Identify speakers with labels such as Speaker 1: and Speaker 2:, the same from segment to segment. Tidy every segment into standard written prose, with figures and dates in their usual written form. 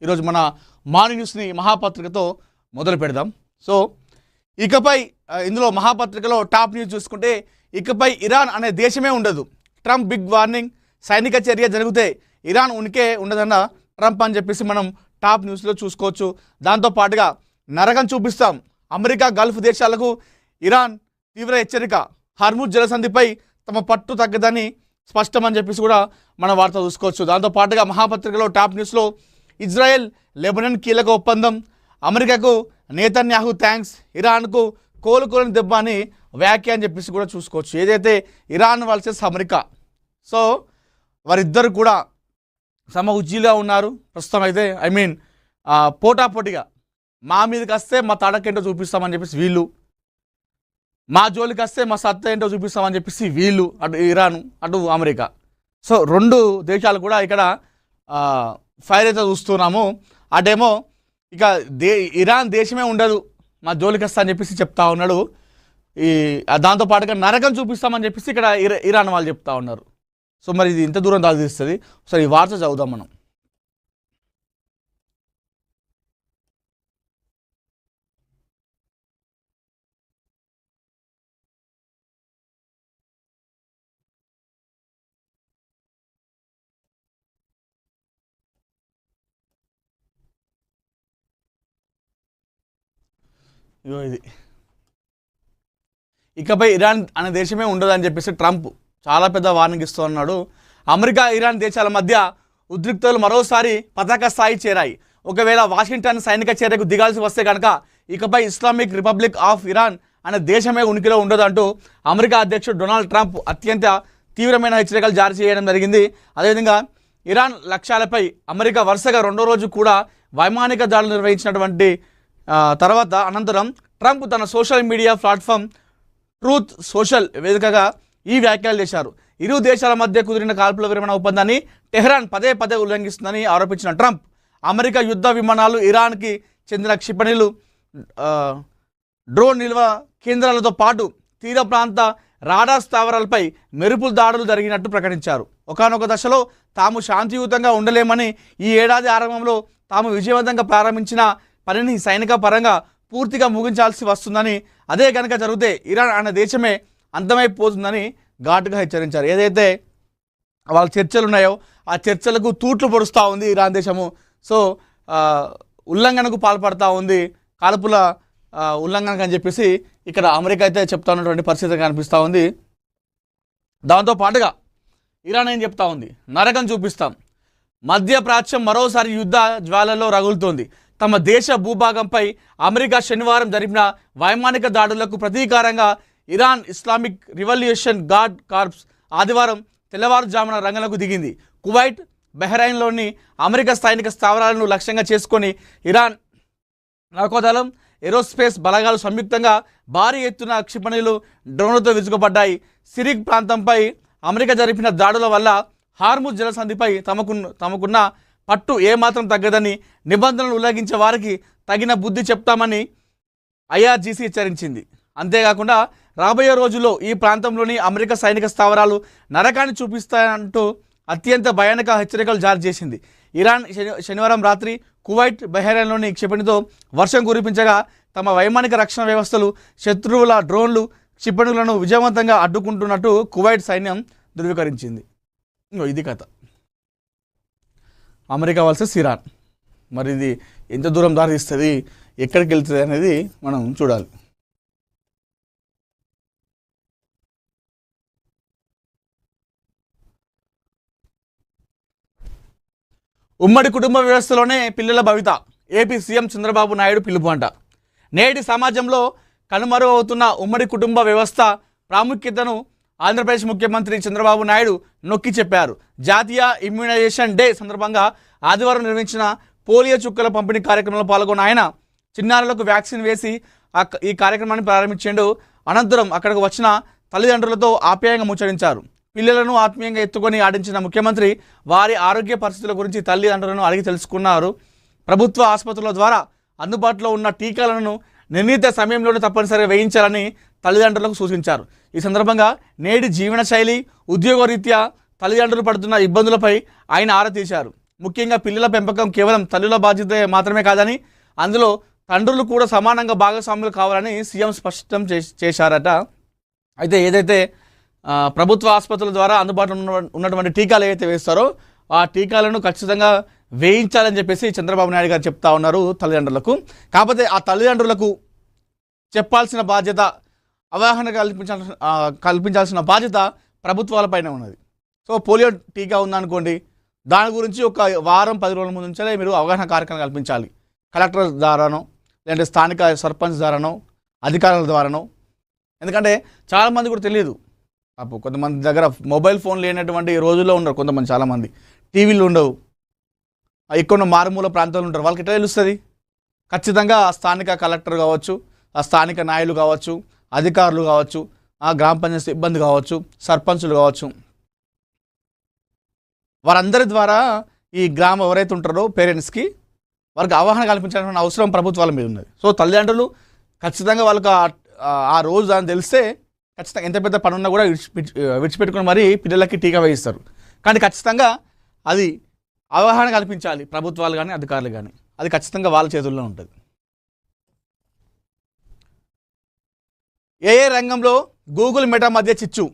Speaker 1: ఈరోజు మన మార్నింగ్ న్యూస్ని మహాపత్రికతో మొదలు పెడదాం. సో ఇకపై ఇందులో మహాపత్రికలో టాప్ న్యూస్ చూసుకుంటే ఇకపై ఇరాన్ అనే దేశమే ఉండదు. ట్రంప్ బిగ్ వార్నింగ్, సైనిక చర్య జరిగితే ఇరాన్ ఉనికే ఉండదన్న ట్రంప్ అని చెప్పేసి మనం టాప్ న్యూస్లో చూసుకోవచ్చు. దాంతోపాటుగా నరకం చూపిస్తాం, అమెరికా గల్ఫ్ దేశాలకు ఇరాన్ తీవ్ర హెచ్చరిక, హార్ముజ్ జలసంధిపై తమ పట్టు తగ్గదని స్పష్టం అని చెప్పేసి కూడా మన వార్త చూసుకోవచ్చు. దాంతోపాటుగా మహాపత్రికలో టాప్ న్యూస్లో ఇజ్రాయెల్ లెబనాన్ కీలక ఒప్పందం, అమెరికాకు నేతన్యాహు థ్యాంక్స్, ఇరాన్కు కోలుకోలేని దెబ్బ అని వ్యాఖ్య అని చెప్పేసి కూడా చూసుకోవచ్చు. ఏదైతే ఇరాన్ వర్సెస్ అమెరికా, సో వారిద్దరు కూడా సమ ఉజ్జీలుగా ఉన్నారు ప్రస్తుతం. అయితే పోటాపోటీగా మా మీదకి వస్తే మా తడకేంటో చూపిస్తామని చెప్పేసి వీళ్ళు, మా జోలికి వస్తే మా సత్తా ఏంటో చూపిస్తామని చెప్పేసి వీళ్ళు, అటు ఇరాను అటు అమెరికా. సో రెండు దేశాలు కూడా ఇక్కడ ఫైర్ అయితే చూస్తున్నాము. అటేమో ఇక ఇరాన్ దేశమే ఉండదు, మా జోలికి వస్తా అని చెప్పేసి చెప్తా ఉన్నాడు. దాంతోపాటుగా నరకం చూపిస్తామని చెప్పేసి ఇక్కడ ఇరాన్ వాళ్ళు చెప్తా ఉన్నారు. సో మరి ఇది ఇంత దూరం దారితీస్తుంది. సో ఈ వార్త చదువుదాం మనం. ఇది ఇకపై ఇరాన్ అనే దేశమే ఉండదని చెప్పేసి ట్రంప్ చాలా పెద్ద వార్నింగ్ ఇస్తూ ఉన్నాడు. అమెరికా ఇరాన్ దేశాల మధ్య ఉద్రిక్తతలు మరోసారి పతాక స్థాయి చేరాయి. ఒకవేళ వాషింగ్టన్ సైనిక చర్యకు దిగాల్సి వస్తే కనుక ఇకపై ఇస్లామిక్ రిపబ్లిక్ ఆఫ్ ఇరాన్ అనే దేశమే ఉనికిలో ఉండదంటూ అమెరికా అధ్యక్షుడు డొనాల్డ్ ట్రంప్ అత్యంత తీవ్రమైన హెచ్చరికలు జారీ చేయడం జరిగింది. అదేవిధంగా ఇరాన్ లక్ష్యాలపై అమెరికా వరుసగా రెండో రోజు కూడా వైమానిక దాడులు నిర్వహించినటువంటి అనంతరం ట్రంప్ తన social media platform truth social వేదికగా ఈ వ్యాఖ్యలు చేశారు. ఇరు దేశాల మధ్య కుదిరిన కాల్పుల విరమణ ఒప్పందాన్ని టెహ్రాన్ పదే పదే ఉల్లంఘిస్తుందని ఆరోపించిన ట్రంప్ అమెరికా యుద్ధ విమానాలు, ఇరాన్కి చెందిన క్షిపణులు, డ్రోన్ నిల్వ కేంద్రాలతో పాటు తీర ప్రాంత రాడార్ స్థావరాలపై మెరుపుల దాడులు జరిగినట్టు ప్రకటించారు. ఒకానొక దశలో తాము శాంతియుతంగా ఉండలేమని, ఈ ఏడాది ఆరంభంలో తాము విజయవంతంగా ప్రారంభించిన పనిని సైనిక పరంగా పూర్తిగా ముగించాల్సి వస్తుందని, అదే కనుక జరిగితే ఇరాన్ అనే దేశమే అంతమైపోతుందని ఘాటుగా హెచ్చరించారు. ఏదైతే వాళ్ళ చర్చలు ఉన్నాయో ఆ చర్చలకు తూట్లు పొడుస్తూ ఉంది ఇరాన్ దేశము. సో ఉల్లంఘనకు పాల్పడుతూ ఉంది, కాల్పుల ఉల్లంఘనకు అని చెప్పేసి ఇక్కడ అమెరికా అయితే చెప్తా ఉన్నటువంటి పరిస్థితి కనిపిస్తూ ఉంది. దాంతోపాటుగా ఇరాన్ ఏం చెప్తా ఉంది, నరకం చూపిస్తాం, మధ్యప్రాచ్యం మరోసారి యుద్ధ జ్వాలలో రగులుతోంది. తమ దేశ భూభాగంపై అమెరికా శనివారం జరిపిన వైమానిక దాడులకు ప్రతీకారంగా Iran Islamic revolution guard corps ఆదివారం తెల్లవారుజామున రంగంలోకి దిగింది. కువైట్, బహ్రెయిన్లోని అమెరికా సైనిక స్థావరాలను లక్ష్యంగా చేసుకొని ఇరాన్ నౌకాదళం, ఏరోస్పేస్ బలగాలు సంయుక్తంగా భారీ ఎత్తున క్షిపణులు, డ్రోన్లతో విరుచుకుపడ్డాయి. సిరిక్ ప్రాంతంపై అమెరికా జరిపిన దాడుల వల్ల హార్ముజ్ జలసంధిపై తమకున్న పట్టు ఏమాత్రం తగ్గదని, నిబంధనలు ఉల్లంఘించే వారికి తగిన బుద్ధి చెప్తామని ఐఆర్జీసీ హెచ్చరించింది. అంతేకాకుండా రాబోయే రోజుల్లో ఈ ప్రాంతంలోని అమెరికా సైనిక స్థావరాలు నరకాన్ని చూపిస్తాయంటూ అత్యంత భయానక హెచ్చరికలు జారీ చేసింది. ఇరాన్ శనివారం రాత్రి కువైట్, బహ్రెయిన్లోని క్షిపణితో వర్షం కురిపించగా తమ వైమానిక రక్షణ వ్యవస్థలు శత్రువుల డ్రోన్లు, క్షిపణులను విజయవంతంగా అడ్డుకుంటున్నట్టు కువైట్ సైన్యం ధృవీకరించింది. ఇది కథ అమెరికా వర్సెస్ ఇరాన్. మరి ఇది ఎంత దూరం దారిస్తుంది, ఎక్కడికి వెళ్తుంది అనేది మనం చూడాలి. ఉమ్మడి కుటుంబ వ్యవస్థలోనే పిల్లల భవిత, ఏపీ సీఎం చంద్రబాబు నాయుడు పిలుపు అంట. నేటి సమాజంలో కనుమరుగవుతున్న ఉమ్మడి కుటుంబ వ్యవస్థ ప్రాముఖ్యతను ఆంధ్రప్రదేశ్ ముఖ్యమంత్రి చంద్రబాబు నాయుడు నొక్కి చెప్పారు. జాతీయ ఇమ్యూనైజేషన్ డే సందర్భంగా ఆదివారం నిర్వహించిన పోలియో చుక్కల పంపిణీ కార్యక్రమంలో పాల్గొన్న ఆయన చిన్నారులకు వ్యాక్సిన్ వేసి ఈ కార్యక్రమాన్ని ప్రారంభించాడు. అనంతరం అక్కడికి వచ్చిన తల్లిదండ్రులతో ఆప్యాయంగా ముచ్చరించారు. పిల్లలను ఆత్మీయంగా ఎత్తుకొని ఆడించిన ముఖ్యమంత్రి వారి ఆరోగ్య పరిస్థితుల గురించి తల్లిదండ్రులను అడిగి తెలుసుకున్నారు. ప్రభుత్వ ఆసుపత్రుల ద్వారా అందుబాటులో ఉన్న టీకాలను నిర్ణీత సమయంలోనే తప్పనిసరిగా వేయించాలని తల్లిదండ్రులకు సూచించారు. ఈ సందర్భంగా నేటి జీవనశైలి, ఉద్యోగరీత్యా తల్లిదండ్రులు పడుతున్న ఇబ్బందులపై ఆయన ఆరా తీశారు. ముఖ్యంగా పిల్లల పెంపకం కేవలం తల్లుల బాధ్యత మాత్రమే కాదని, అందులో తండ్రులు కూడా సమానంగా భాగస్వాములు కావాలని సీఎం స్పష్టం చేశారట. అయితే ఏదైతే ప్రభుత్వ ఆసుపత్రుల ద్వారా అందుబాటులో ఉన్నటువంటి టీకాలు ఏవైతే వేస్తారో ఆ టీకాలను ఖచ్చితంగా వేయించాలని చెప్పేసి చంద్రబాబు నాయుడు గారు చెప్తా ఉన్నారు తల్లిదండ్రులకు. కాకపోతే ఆ తల్లిదండ్రులకు చెప్పాల్సిన బాధ్యత, అవగాహన కల్పించాల్సిన బాధ్యత ప్రభుత్వాలపైన ఉన్నది. సో పోలియో టీకా ఉందనుకోండి, దాని గురించి ఒక వారం 10 రోజుల ముందు నుంచే మీరు అవగాహన కార్యక్రమం కల్పించాలి. కలెక్టర్ ద్వారానో, లేదంటే స్థానిక సర్పంచ్ ద్వారానో, అధికారుల ద్వారానో. ఎందుకంటే చాలామంది కూడా తెలియదు. కొంతమంది దగ్గర మొబైల్ ఫోన్ లేనటువంటి రోజుల్లో ఉన్నారు కొంతమంది, చాలామంది టీవీలు ఉండవు, ఎక్కువ మారుమూల ప్రాంతాలు ఉంటారు. వాళ్ళకి ఎట్లా తెలుస్తుంది? ఖచ్చితంగా ఆ స్థానిక కలెక్టర్ కావచ్చు, ఆ స్థానిక నాయకులు కావచ్చు, అధికారులు కావచ్చు, ఆ గ్రామ పంచాయతీ సిబ్బంది కావచ్చు, సర్పంచులు కావచ్చు, వారందరి ద్వారా ఈ గ్రామం ఎవరైతే ఉంటారో పేరెంట్స్కి వారికి అవగాహన కల్పించాల్సిన అవసరం ప్రభుత్వాల మీద ఉన్నది. సో తల్లిదండ్రులు ఖచ్చితంగా వాళ్ళకి ఆ రోజు అని తెలిస్తే ఖచ్చితంగా ఎంత పెద్ద పని ఉన్నా కూడా విడిచిపెట్టుకుని మరీ పిల్లలకి టీకా వేయిస్తారు. కానీ ఖచ్చితంగా అది అవగాహన కల్పించాలి ప్రభుత్వాలు కానీ అధికారులు కానీ. అది ఖచ్చితంగా వాళ్ళ చేతుల్లో ఉంటుంది. ఏ రంగంలో గూగుల్ మెటా మధ్య చిచ్చు,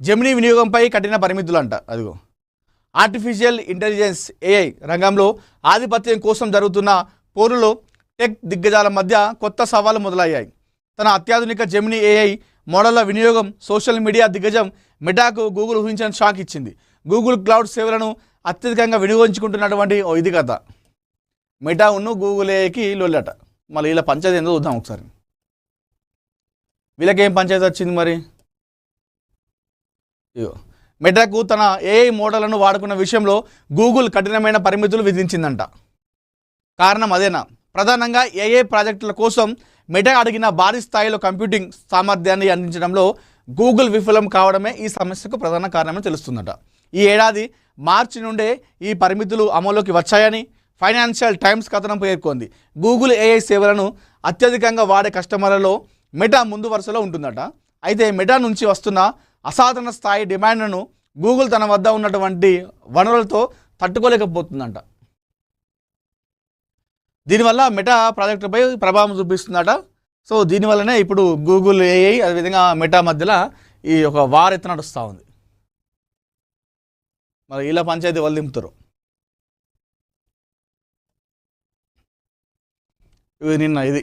Speaker 1: జెమినీ వినియోగంపై కఠిన పరిమితులు అంట. అదిగో ఆర్టిఫిషియల్ ఇంటెలిజెన్స్ ఏఐ రంగంలో ఆధిపత్యం కోసం జరుగుతున్న పోరులో టెక్ దిగ్గజాల మధ్య కొత్త సవాళ్లు మొదలయ్యాయి. తన అత్యాధునిక జెమినీ ఏఐ మోడళ్ల వినియోగం సోషల్ మీడియా దిగ్గజం మెటాకు గూగుల్ ఊహించని షాక్ ఇచ్చింది. గూగుల్ క్లౌడ్ సేవలను అత్యధికంగా వినియోగించుకుంటున్నటువంటి ఇది కథ. మెటా ఉన్ను గూగుల్ ఏఐకి లొల్లట. మళ్ళీ ఇలా పంచాయతీ ఏందో చూద్దాం ఒకసారి. వీళ్ళకేం పంచాయతీ వచ్చింది మరి? ఇగో మెటాకు తన ఏఐ మోడళ్లను వాడుకున్న విషయంలో గూగుల్ కఠినమైన పరిమితులు విధించిందంట. కారణం అదేనా? ప్రధానంగా ఏఐ ప్రాజెక్టుల కోసం మెటా అడిగిన భారీ స్థాయిలో కంప్యూటింగ్ సామర్థ్యాన్ని అందించడంలో గూగుల్ విఫలం కావడమే ఈ సమస్యకు ప్రధాన కారణమని తెలుస్తుందట. ఈ ఏడాది మార్చి నుండే ఈ పరిమితులు అమల్లోకి వచ్చాయని ఫైనాన్షియల్ టైమ్స్ కథనం పేర్కొంది. గూగుల్ ఏఐ సేవలను అత్యధికంగా వాడే కస్టమర్లలో మెటా ముందు వరుసలో ఉంటుందట. అయితే మెటా నుంచి వస్తున్న అసాధారణ స్థాయి డిమాండ్ను గూగుల్ తన వద్ద ఉన్నటువంటి వనరులతో తట్టుకోలేకపోతుందంట. దీనివల్ల మెటా ప్రాజెక్టుపై ప్రభావం చూపిస్తుందట. సో దీనివల్లనే ఇప్పుడు గూగుల్ ఏఐ అదేవిధంగా మెటా మధ్యలో ఈ ఒక వార్ ఎత్తున నడుస్తూ ఉంది. మరి ఇలా పంచాయతీ వాళ్ళు దింపుతారు. నిన్న ఇది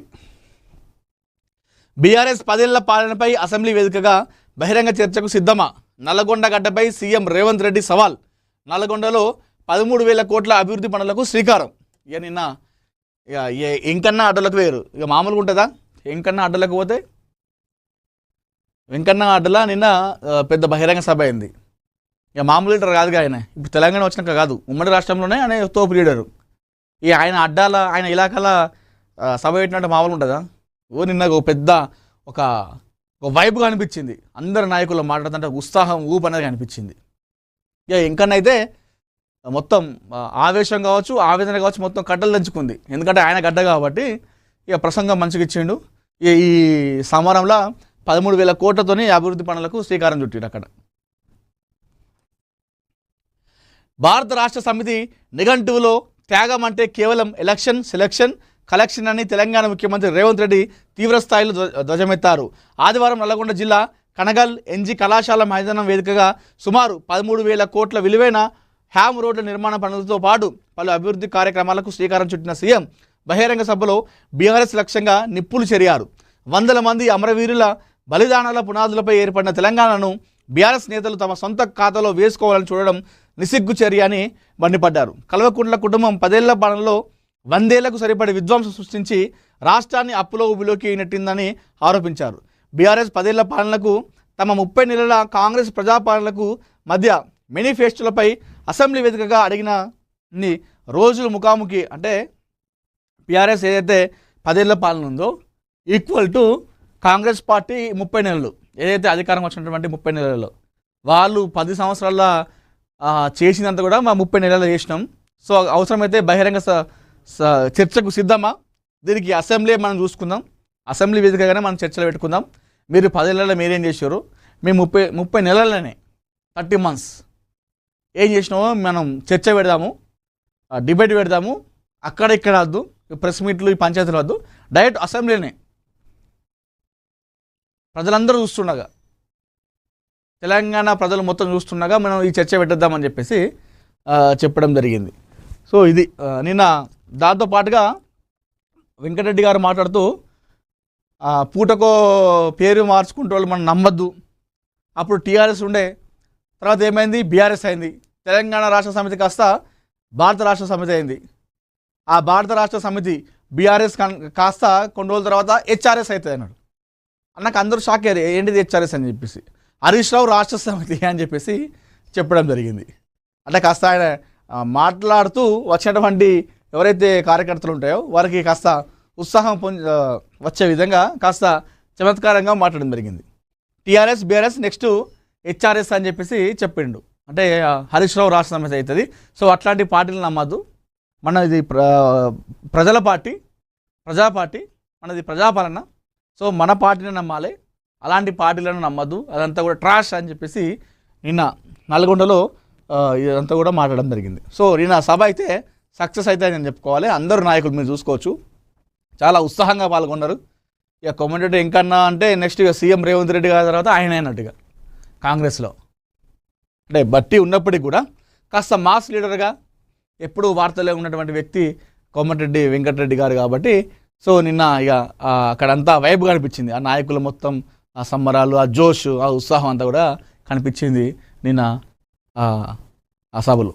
Speaker 1: బీఆర్ఎస్ 10 ఏళ్ల పాలనపై అసెంబ్లీ వేదికగా బహిరంగ చర్చకు సిద్ధమా? నల్లగొండ గడ్డపై సీఎం రేవంత్ రెడ్డి సవాల్. నల్లగొండలో 13,000 కోట్ల అభివృద్ధి పనులకు శ్రీకారం. ఇక నిన్న వెంకన్న అడ్డలకు వేరు, ఇక మామూలుగా ఉంటుందా? వెంకన్న అడ్డలకు పోతే వెంకన్న అడ్డలా నిన్న పెద్ద బహిరంగ సభ అయింది. ఇక మామూలు లీడర్ కాదుగా ఆయన. ఇప్పుడు తెలంగాణ వచ్చినాక కాదు, ఉమ్మడి రాష్ట్రంలోనే ఆయన తోపు లీడరు. ఇక ఆయన అడ్డాల ఆయన ఇలాకాల సభ పెట్టినట్టు మామూలు ఉంటుందా? నిన్న ఒక పెద్ద ఒక వైబ్గా అనిపించింది. అందరు నాయకులు మాట్లాడుతుంటే ఉత్సాహం ఊపు అనేది కనిపించింది. ఇక వెంకన్న అయితే మొత్తం ఆవేశం కావచ్చు, ఆవేదన కావచ్చు, మొత్తం కట్టలు దంచుకుంది. ఎందుకంటే ఆయన గడ్డ కాబట్టి ఇక ప్రసంగం మంచిగా ఇచ్చిండు. ఈ సమరంలో 13,000 కోట్లతోని అభివృద్ధి పనులకు శ్రీకారం చుట్టిండు. అక్కడ భారత రాష్ట్ర సమితి నిఘంటువులో త్యాగం అంటే కేవలం ఎలక్షన్, సెలక్షన్, కలెక్షన్ అని తెలంగాణ ముఖ్యమంత్రి రేవంత్ రెడ్డి తీవ్రస్థాయిలో ధ్వజమెత్తారు. ఆదివారం నల్లగొండ జిల్లా కనగల్ ఎన్జీ కళాశాల మైదానం వేదికగా సుమారు 13,000 కోట్ల విలువైన హ్యామ్ రోడ్ల నిర్మాణ పనులతో పాటు పలు అభివృద్ధి కార్యక్రమాలకు శ్రీకారం చుట్టిన సీఎం బహిరంగ సభలో బీఆర్ఎస్ లక్ష్యంగా నిప్పులు చెరియారు. 100 మంది అమరవీరుల బలిదానాల పునాదులపై ఏర్పడిన తెలంగాణను బీఆర్ఎస్ నేతలు తమ సొంత ఖాతాలో వేసుకోవాలని చూడడం నిసిగ్గు చర్య అని మండిపడ్డారు. కల్వకుంట్ల కుటుంబం 10 ఏళ్ల పాలనలో 100 ఏళ్లకు సరిపడే విధ్వంసం సృష్టించి రాష్ట్రాన్ని అప్పులో ఊబిలోకి నెట్టిందని ఆరోపించారు. బీఆర్ఎస్ 10 ఏళ్ల పాలనకు తమ 30 నెలల కాంగ్రెస్ ప్రజాపాలనకు మధ్య మేనిఫెస్టోలపై అసెంబ్లీ వేదికగా అడిగిన రోజులు ముఖాముఖి అంటే బీఆర్ఎస్ ఏదైతే 10 ఏళ్ల పాలన ఉందో ఈక్వల్ టు కాంగ్రెస్ పార్టీ 30 నెలలు ఏదైతే అధికారం వచ్చినటువంటి 30 నెలల్లో వాళ్ళు 10 సంవత్సరాల చేసినంత కూడా మా 30 నెలలు చేసినాం. సో అవసరమైతే బహిరంగ చర్చకు సిద్ధమా? దీనికి అసెంబ్లీ మనం చూసుకుందాం, అసెంబ్లీ వేదికగానే మనం చర్చలు పెట్టుకుందాం. మీరు 10 ఏళ్ళలో మీరేం చేశారు, మేము 30 నెలలనే 30 months ఏం చేసినామో మనం చర్చ పెడదాము. డిబేట్ పెడదాము, అక్కడ ఇక్కడ వద్దు, ప్రెస్ మీట్లు, ఈ పంచాయతీలు వద్దు, డైరెక్ట్ అసెంబ్లీనే ప్రజలందరూ చూస్తుండగా, తెలంగాణ ప్రజలు మొత్తం చూస్తుండగా మనం ఈ చర్చ పెట్టేద్దామని చెప్పేసి చెప్పడం జరిగింది. సో ఇది నిన్న దాంతోపాటుగా వెంకటరెడ్డి గారు మాట్లాడుతూ పూటకో పేరు మార్చుకుంటే వాళ్ళు మనం నమ్మద్దు, అప్పుడు టీఆర్ఎస్ ఉండే, తర్వాత ఏమైంది, బీఆర్ఎస్ అయింది, తెలంగాణ రాష్ట్ర సమితి కాస్త భారత రాష్ట్ర సమితి అయింది, ఆ భారత రాష్ట్ర సమితి బీఆర్ఎస్ కాస్త కొన్ని రోజుల తర్వాత హెచ్ఆర్ఎస్ అవుతుంది అన్నాడు. నాకు అందరూ షాక్ అయ్యారు, ఏంటిది హెచ్ఆర్ఎస్ అని చెప్పేసి. హరీష్ రావు రాష్ట్ర సమితి అని చెప్పేసి చెప్పడం జరిగింది. అంటే కాస్త ఆయన మాట్లాడుతూ వచ్చినటువంటి ఎవరైతే కార్యకర్తలు ఉంటాయో వారికి కాస్త ఉత్సాహం వచ్చే విధంగా కాస్త చమత్కారంగా మాట్లాడడం జరిగింది. టీఆర్ఎస్ బీఆర్ఎస్ నెక్స్ట్ హెచ్ఆర్ఎస్ అని చెప్పేసి చెప్పిండు. అంటే హరీష్ రావు రాష్ట్ర సమితి అవుతుంది. సో అట్లాంటి పార్టీలు నమ్మద్దు, మన ఇది ప్రజల పార్టీ, ప్రజా పార్టీ, మనది ప్రజాపాలన, సో మన పార్టీని నమ్మాలి, అలాంటి పార్టీలను నమ్మద్దు, అదంతా కూడా ట్రాష్ అని చెప్పేసి నిన్న నల్గొండలో ఇదంతా కూడా మాట్లాడడం జరిగింది. సో నిన్న సభ అయితే సక్సెస్ అయితే అని చెప్పుకోవాలి. అందరూ నాయకులు మీరు చూసుకోవచ్చు చాలా ఉత్సాహంగా పాల్గొన్నారు. ఇక కొమ్మరెడ్డి ఇంకన్నా అంటే నెక్స్ట్ ఇక సీఎం రేవంత్ రెడ్డి గారి తర్వాత ఆయన అయినట్టుగా కాంగ్రెస్లో అంటే బట్టి ఉన్నప్పటికీ కూడా కాస్త మాస్ లీడర్గా ఎప్పుడూ వార్తల్లో ఉన్నటువంటి వ్యక్తి కొమ్మరెడ్డి వెంకటరెడ్డి గారు కాబట్టి సో నిన్న ఇక అక్కడంతా వైబ్ కనిపించింది. ఆ నాయకులు మొత్తం ఆ సంబరాలు, ఆ జోష్, ఆ ఉత్సాహం అంతా కూడా కనిపించింది నిన్న ఆ సభలు.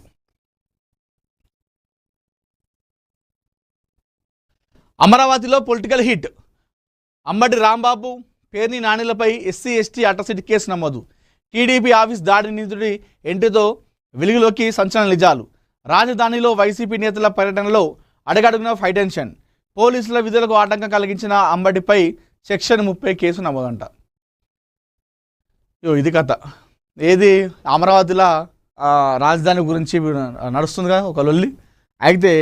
Speaker 1: అమరావతిలో పొలిటికల్ హిట్, అంబటి రాంబాబు, పేర్ని నానిలపై ఎస్సీ ఎస్టీ అట్రాసిటీ కేసు నమోదు, టీడీపీ ఆఫీస్ దాడి నిందితుడి ఎంట్రీతో వెలుగులోకి సంచలన నిజాలు, రాజధానిలో వైసీపీ నేతల పర్యటనలో అడగడుగున ఫైట్ టెన్షన్, పోలీసుల విధులకు ఆటంకం కలిగించిన అంబటిపై సెక్షన్ 30 కేసు నమోదంట. ఇది కథ. ఏది అమరావతిలో రాజధాని గురించి నడుస్తుందిగా ఒక లొల్లి. అయితే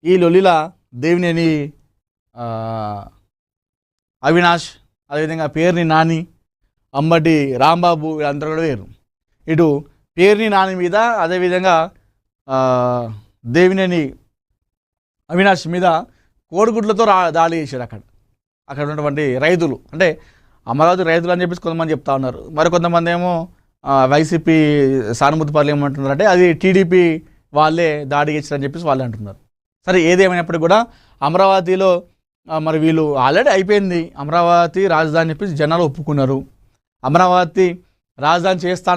Speaker 1: ఈ లొల్లిలా దేవినేని అవినాష్, అదేవిధంగా పేర్ని నాని, అంబటి రాంబాబు వీళ్ళందరూ కూడా వేరు. ఇటు పేర్ని నాని మీద అదేవిధంగా దేవినేని అవినాష్ మీద కోడిగుడ్లతో దాడి చేశారు. అక్కడ ఉన్నటువంటి రైతులు, అంటే అమరావతి రైతులు అని చెప్పేసి కొంతమంది చెప్తా ఉన్నారు, మరికొంతమంది ఏమో వైసీపీ సానుభూతి పనులు ఏమంటున్నారంటే అది టీడీపీ వాళ్ళే దాడి చేశారని చెప్పేసి వాళ్ళే అంటున్నారు. సరే ఏదేమైనప్పటికీ కూడా అమరావతిలో మరి వీళ్ళు ఆల్రెడీ అయిపోయింది, అమరావతి రాజధాని చెప్పేసి జనాలు ఒప్పుకున్నారు. అమరావతి రాజధాని చేస్తా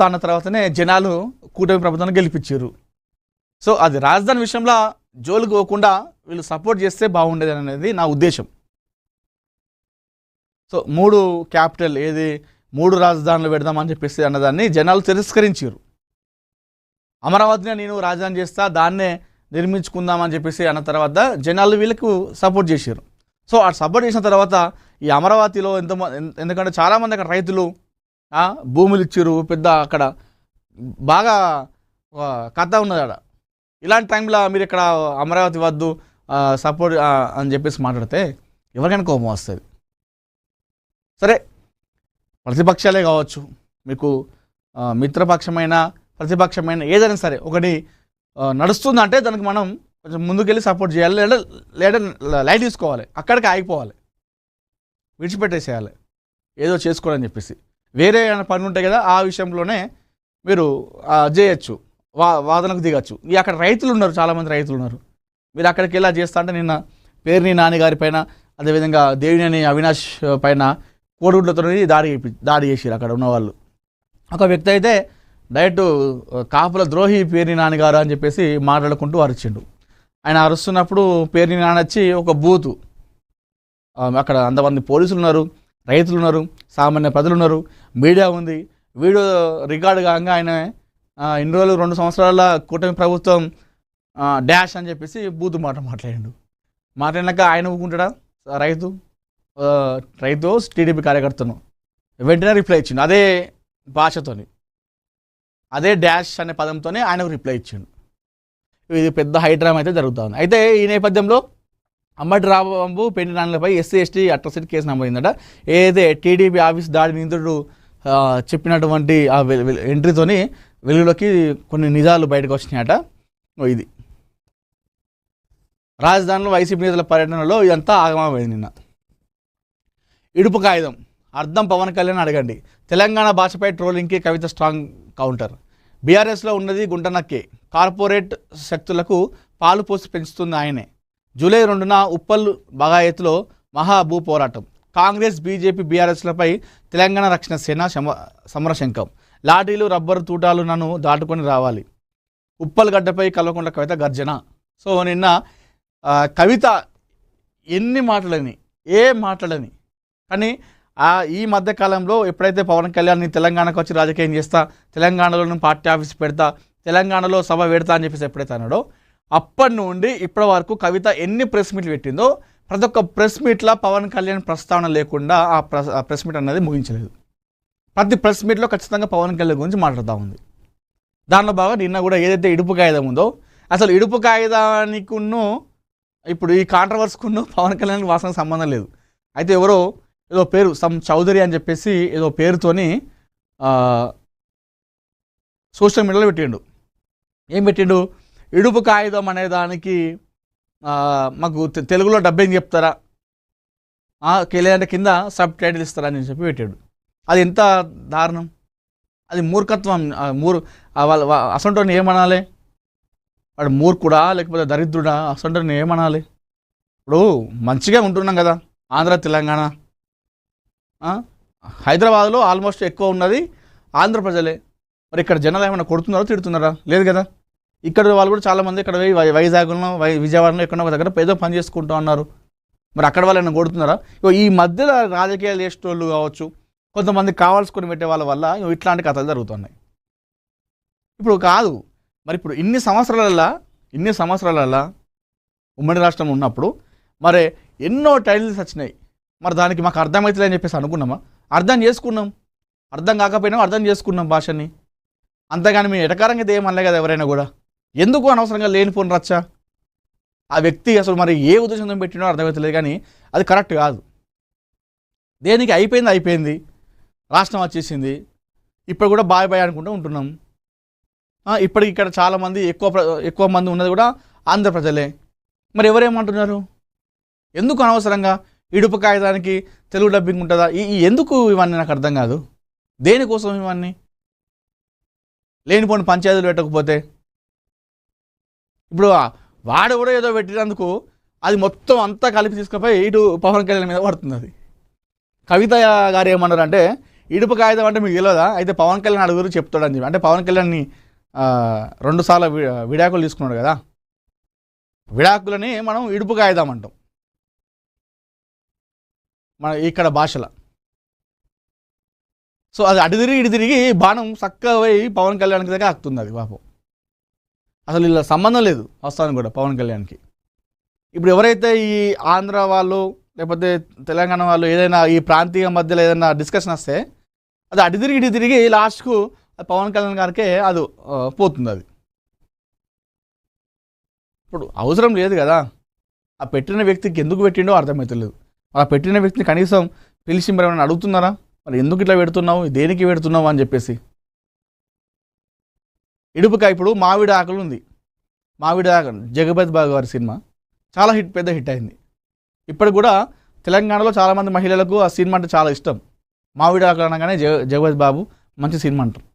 Speaker 1: అన్న తర్వాతనే జనాలు కూటమి ప్రభుత్వాన్ని గెలిపించారు. సో అది రాజధాని విషయంలో జోలికి పోకుండా వీళ్ళు సపోర్ట్ చేస్తే బాగుండేది అనేది నా ఉద్దేశం. సో 3 క్యాపిటల్ ఏది 3 రాజధానులు పెడదామని చెప్పేసి అన్నదాన్ని జనాలు తిరస్కరించారు. అమరావతిని నేను రాజధాని చేస్తా, దాన్నే నిర్మించుకుందామని చెప్పేసి అన్న తర్వాత జనాలు వీళ్ళకు సపోర్ట్ చేశారు. సో ఆ సపోర్ట్ చేసిన తర్వాత ఈ అమరావతిలో ఎందుకంటే చాలామంది అక్కడ రైతులు భూములు ఇచ్చారు, పెద్ద అక్కడ బాగా కథ ఉన్నది. అక్కడ ఇలాంటి టైంలో మీరు ఇక్కడ అమరావతి వద్దు సపోర్ట్ అని చెప్పేసి మాట్లాడితే ఎవరికైనా కోపం వస్తుంది. సరే ప్రతిపక్షాలే కావచ్చు, మీకు మిత్రపక్షమైన ప్రతిపక్షమైన ఏదైనా సరే ఒకటి నడుస్తుందంటే దానికి మనం కొంచెం ముందుకెళ్ళి సపోర్ట్ చేయాలి, లేదా లైట్ తీసుకోవాలి, అక్కడికి ఆగిపోవాలి, విడిచిపెట్టేసేయాలి, ఏదో చేసుకోవాలని చెప్పేసి. వేరే ఏమైనా పనులు ఉంటాయి కదా, ఆ విషయంలోనే మీరు చేయొచ్చు, వాదనకు దిగచ్చు. అక్కడ రైతులు ఉన్నారు, చాలామంది రైతులు ఉన్నారు, మీరు అక్కడికి ఎలా చేస్తా అంటే నిన్న పేర్ని నాని గారి పైన అదేవిధంగా దేవినేని అవినాష్ పైన కోడిగుడ్లతో దాడి చేసారు అక్కడ ఉన్నవాళ్ళు. ఒక వ్యక్తి అయితే డైరెక్ట్ కాపుల ద్రోహి పేర్ని నాన్నగారు అని చెప్పేసి మాట్లాడుకుంటూ అరిచిండు. ఆయన అరుస్తున్నప్పుడు పేర్ని నాన్న వచ్చి ఒక బూతు, అక్కడ అంతమంది పోలీసులు ఉన్నారు, రైతులు ఉన్నారు, సామాన్య ప్రజలు ఉన్నారు, మీడియా ఉంది, వీడియో రికార్డు కాగా ఆయన ఇన్ని రోజులు 2 సంవత్సరాల కూటమి ప్రభుత్వం డాష్ అని చెప్పేసి బూతు మాట్లాడిండు. మాట్లాడినాక ఆయన ఊరుకుంటాడా? రైతు టీడీపీ కార్యకర్తను వెంటనే రిప్లై ఇచ్చిండు, అదే భాషతోని, అదే డాష్ అనే పదంతోనే ఆయనకు రిప్లై ఇచ్చిండు. ఇది పెద్ద హైడ్రామా అయితే జరుగుతూ ఉంది. అయితే ఈ నేపథ్యంలో అంబటి రాంబాబు, పేర్ని నానిలపై ఎస్సీ ఎస్టీ అట్రాసిటీ కేసు నమోదైందట. ఏదైతే టీడీపీ ఆఫీస్ దాడి నిందితుడు చెప్పినటువంటి ఆ ఎంట్రీతోని వెలుగులోకి కొన్ని నిజాలు బయటకు వచ్చినాయట. ఇది రాజధానిలో వైసీపీ నేతల పర్యటనలో ఇదంతా ఆగమమైంది. నిన్న ఇడుపు కాగితం అర్థం పవన్ కళ్యాణ్ అడగండి. తెలంగాణ భాషపై ట్రోలింగ్కి కవిత స్ట్రాంగ్ కౌంటర్. బీఆర్ఎస్లో ఉన్నది గుంటనక్కే, కార్పొరేట్ శక్తులకు పాలు పోసి పెంచుతుంది ఆయనే. జూలై 2న ఉప్పల్ బగాయత్లో మహాభూ పోరాటం. కాంగ్రెస్ బీజేపీ బీఆర్ఎస్లపై తెలంగాణ రక్షణ సేన సమరశంఖం. లాఠీలు రబ్బరు తూటాలు నన్ను దాటుకొని రావాలి. ఉప్పల్ గడ్డపై కల్వకుంట్ల కవిత గర్జన. సో నిన్న కవిత ఎన్ని మాటలని కానీ ఈ మధ్యకాలంలో ఎప్పుడైతే పవన్ కళ్యాణ్ తెలంగాణకు వచ్చి రాజకీయం చేస్తా, తెలంగాణలో పార్టీ ఆఫీస్ పెడతా, తెలంగాణలో సభ పెడతా అని చెప్పేసి ఎప్పుడైతే అన్నాడో అప్పటి నుండి ఇప్పటి వరకు కవిత ఎన్ని ప్రెస్ మీట్లు పెట్టిందో ప్రతి ఒక్క ప్రెస్ మీట్లో పవన్ కళ్యాణ్ ప్రస్తావన లేకుండా ఆ ప్రెస్ మీట్ అనేది ముగించలేదు. ప్రతి ప్రెస్ మీట్లో ఖచ్చితంగా పవన్ కళ్యాణ్ గురించి మాట్లాడుతూ ఉంది. దానిలో బాగా నిన్న కూడా ఏదైతే ఇడుపు కాగితం ఉందో, అసలు ఇడుపు కాగితానికున్ను ఇప్పుడు ఈ కాంట్రవర్సీకున్ను పవన్ కళ్యాణ్కి వాసనకు సంబంధం లేదు. అయితే ఎవరో ఏదో పేరు చౌదరి అని చెప్పేసి ఏదో పేరుతోని సోషల్ మీడియాలో పెట్టిండు. ఏం పెట్టిండు? ఇడుపు కాగితం అనే దానికి మాకు తెలుగులో డబ్బింగ్ చెప్తారా, లేదంటే కింద సబ్ టైటిల్ ఇస్తారా అని చెప్పి పెట్టాడు. అది ఎంత దారుణం, అది మూర్ఖత్వం. అసంటోని ఏమనాలి? వాడు మూర్ఖుడా లేకపోతే దరిద్రుడా? అసంటోని ఏమనాలి? ఇప్పుడు మంచిగా ఉంటున్నాం కదా ఆంధ్ర తెలంగాణ. హైదరాబాద్లో ఆల్మోస్ట్ ఎక్కువ ఉన్నది ఆంధ్ర ప్రజలే. మరి ఇక్కడ జనాలు ఏమైనా కొడుతున్నారా తిడుతున్నారా? లేదు కదా. ఇక్కడ వాళ్ళు కూడా చాలామంది ఇక్కడ వైజాగ్లో విజయవాడలో ఎక్కడో ఒక దగ్గర ఏదో పని చేసుకుంటూ ఉన్నారు. మరి అక్కడ వాళ్ళు ఏమైనా కొడుతున్నారా? ఈ మధ్యలో రాజకీయాలు చేసేటోళ్ళు కావచ్చు, కొంతమంది కావాల్సుకొని పెట్టే వాళ్ళ వల్ల ఇట్లాంటి కథలు జరుగుతున్నాయి. ఇప్పుడు కాదు మరి ఇప్పుడు ఇన్ని సంవత్సరాలల్లా ఉమ్మడి రాష్ట్రంలో ఉన్నప్పుడు మరి ఎన్నో టైటిల్స్ వచ్చినాయి. మరి దానికి మాకు అర్థమవుతుంది అని చెప్పేసి అనుకున్నామా? అర్థం చేసుకున్నాం. అర్థం కాకపోయినా అర్థం చేసుకున్నాం భాషని. అంతేగాని మేము ఎటకారంగా అయితే ఏమనలే కదా ఎవరైనా కూడా. ఎందుకు అనవసరంగా లేనిపోని రచ్చ? ఆ వ్యక్తి అసలు మరి ఏ ఉద్దేశంతో పెట్టినో అర్థమవుతలేదు, కానీ అది కరెక్ట్ కాదు. దేనికి అయిపోయింది, రాష్ట్రం వచ్చేసింది, ఇప్పుడు కూడా బాయ్ అనుకుంటూ ఉంటున్నాం. ఇప్పటికి ఇక్కడ చాలామంది ఎక్కువ మంది ఉన్నది కూడా ఆంధ్ర ప్రజలే. మరి ఎవరేమంటున్నారు? ఎందుకు అనవసరంగా ఇడుపు కాగితానికి తెలుగు డబ్బింగ్ ఉంటుందా? ఎందుకు ఇవన్నీ నాకు అర్థం కాదు. దేనికోసం ఇవన్నీ? లేనిపోని పంచాయతీలు పెట్టకపోతే ఇప్పుడు వాడు కూడా ఏదో పెట్టినందుకు అది మొత్తం అంతా కలిపి తీసుకుపోయి ఇటు పవన్ కళ్యాణ్ మీద పడుతుంది. అది కవిత గారు ఏమన్నారు అంటే, ఇడుపు కాగితం అంటే మీకు తెలియదా? అయితే పవన్ కళ్యాణ్ అడుగురు చెప్తాడని చెప్పి. అంటే పవన్ కళ్యాణ్ని 2 సార్లు విడాకులు తీసుకున్నాడు కదా, విడాకులని మనం ఇడుపు కాగితం అంటాం మన ఇక్కడ భాషలో. సో అది అటు తిరిగి బాణం చక్కగా పోయి పవన్ కళ్యాణ్కి దగ్గర ఆగుతుంది. అది పాపం అసలు ఇలా సంబంధం లేదు వస్తాను కూడా పవన్ కళ్యాణ్కి. ఇప్పుడు ఎవరైతే ఈ ఆంధ్ర వాళ్ళు లేకపోతే తెలంగాణ వాళ్ళు ఏదైనా ఈ ప్రాంతీయ మధ్యలో ఏదైనా డిస్కషన్ వస్తే అది అటు తిరిగి లాస్ట్కు పవన్ కళ్యాణ్ గారికే అది పోతుంది. అది ఇప్పుడు అవసరం లేదు కదా. ఆ పెట్టిన వ్యక్తికి ఎందుకు పెట్టిండో అర్థమవుతలేదు. ఆ పెట్టిన వ్యక్తిని కనీసం పిలిచి మరి ఏమైనా అడుగుతున్నారా? మరి ఎందుకు ఇట్లా పెడుతున్నావు, దేనికి పెడుతున్నావు అని చెప్పేసి. ఇడుపుకాయ ఇప్పుడు మామిడి ఆకులు ఉంది. మామిడి ఆకులు జగపతి బాబు గారి సినిమా చాలా పెద్ద హిట్ అయింది. ఇప్పటికి కూడా తెలంగాణలో చాలామంది మహిళలకు ఆ సినిమా అంటే చాలా ఇష్టం. మామిడి ఆకులు అనగానే జగపతి బాబు మంచి సినిమా అంటారు.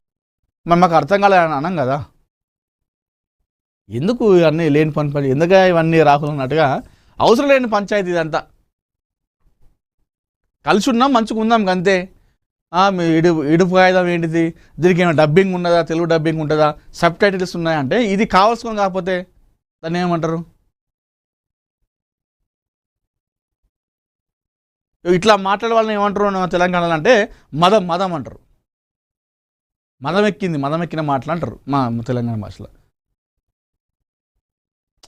Speaker 1: మరి మాకు అర్థం కాలే అనం కదా. ఎందుకు ఇవన్నీ లేని పని ఎందుకు ఇవన్నీ రాకున్నట్టుగా అవసరం లేని పంచాయతీ ఇదంతా. కలిసి ఉన్నాం మంచిగా ఉందాం అంతే. మీ ఇడుపు కాగితం ఏంటిది, దీనికి ఏమైనా డబ్బింగ్ ఉన్నదా, తెలుగు డబ్బింగ్ ఉంటుందా, సబ్ టైటిల్స్ ఉన్నాయా అంటే ఇది కావాల్సుకొని కాకపోతే దాన్ని ఏమంటారు? ఇట్లా మాట్లాడే వాళ్ళని ఏమంటారు తెలంగాణలో అంటే మదం అంటారు. మదం ఎక్కిన మాటలు అంటారు మా తెలంగాణ భాషలో.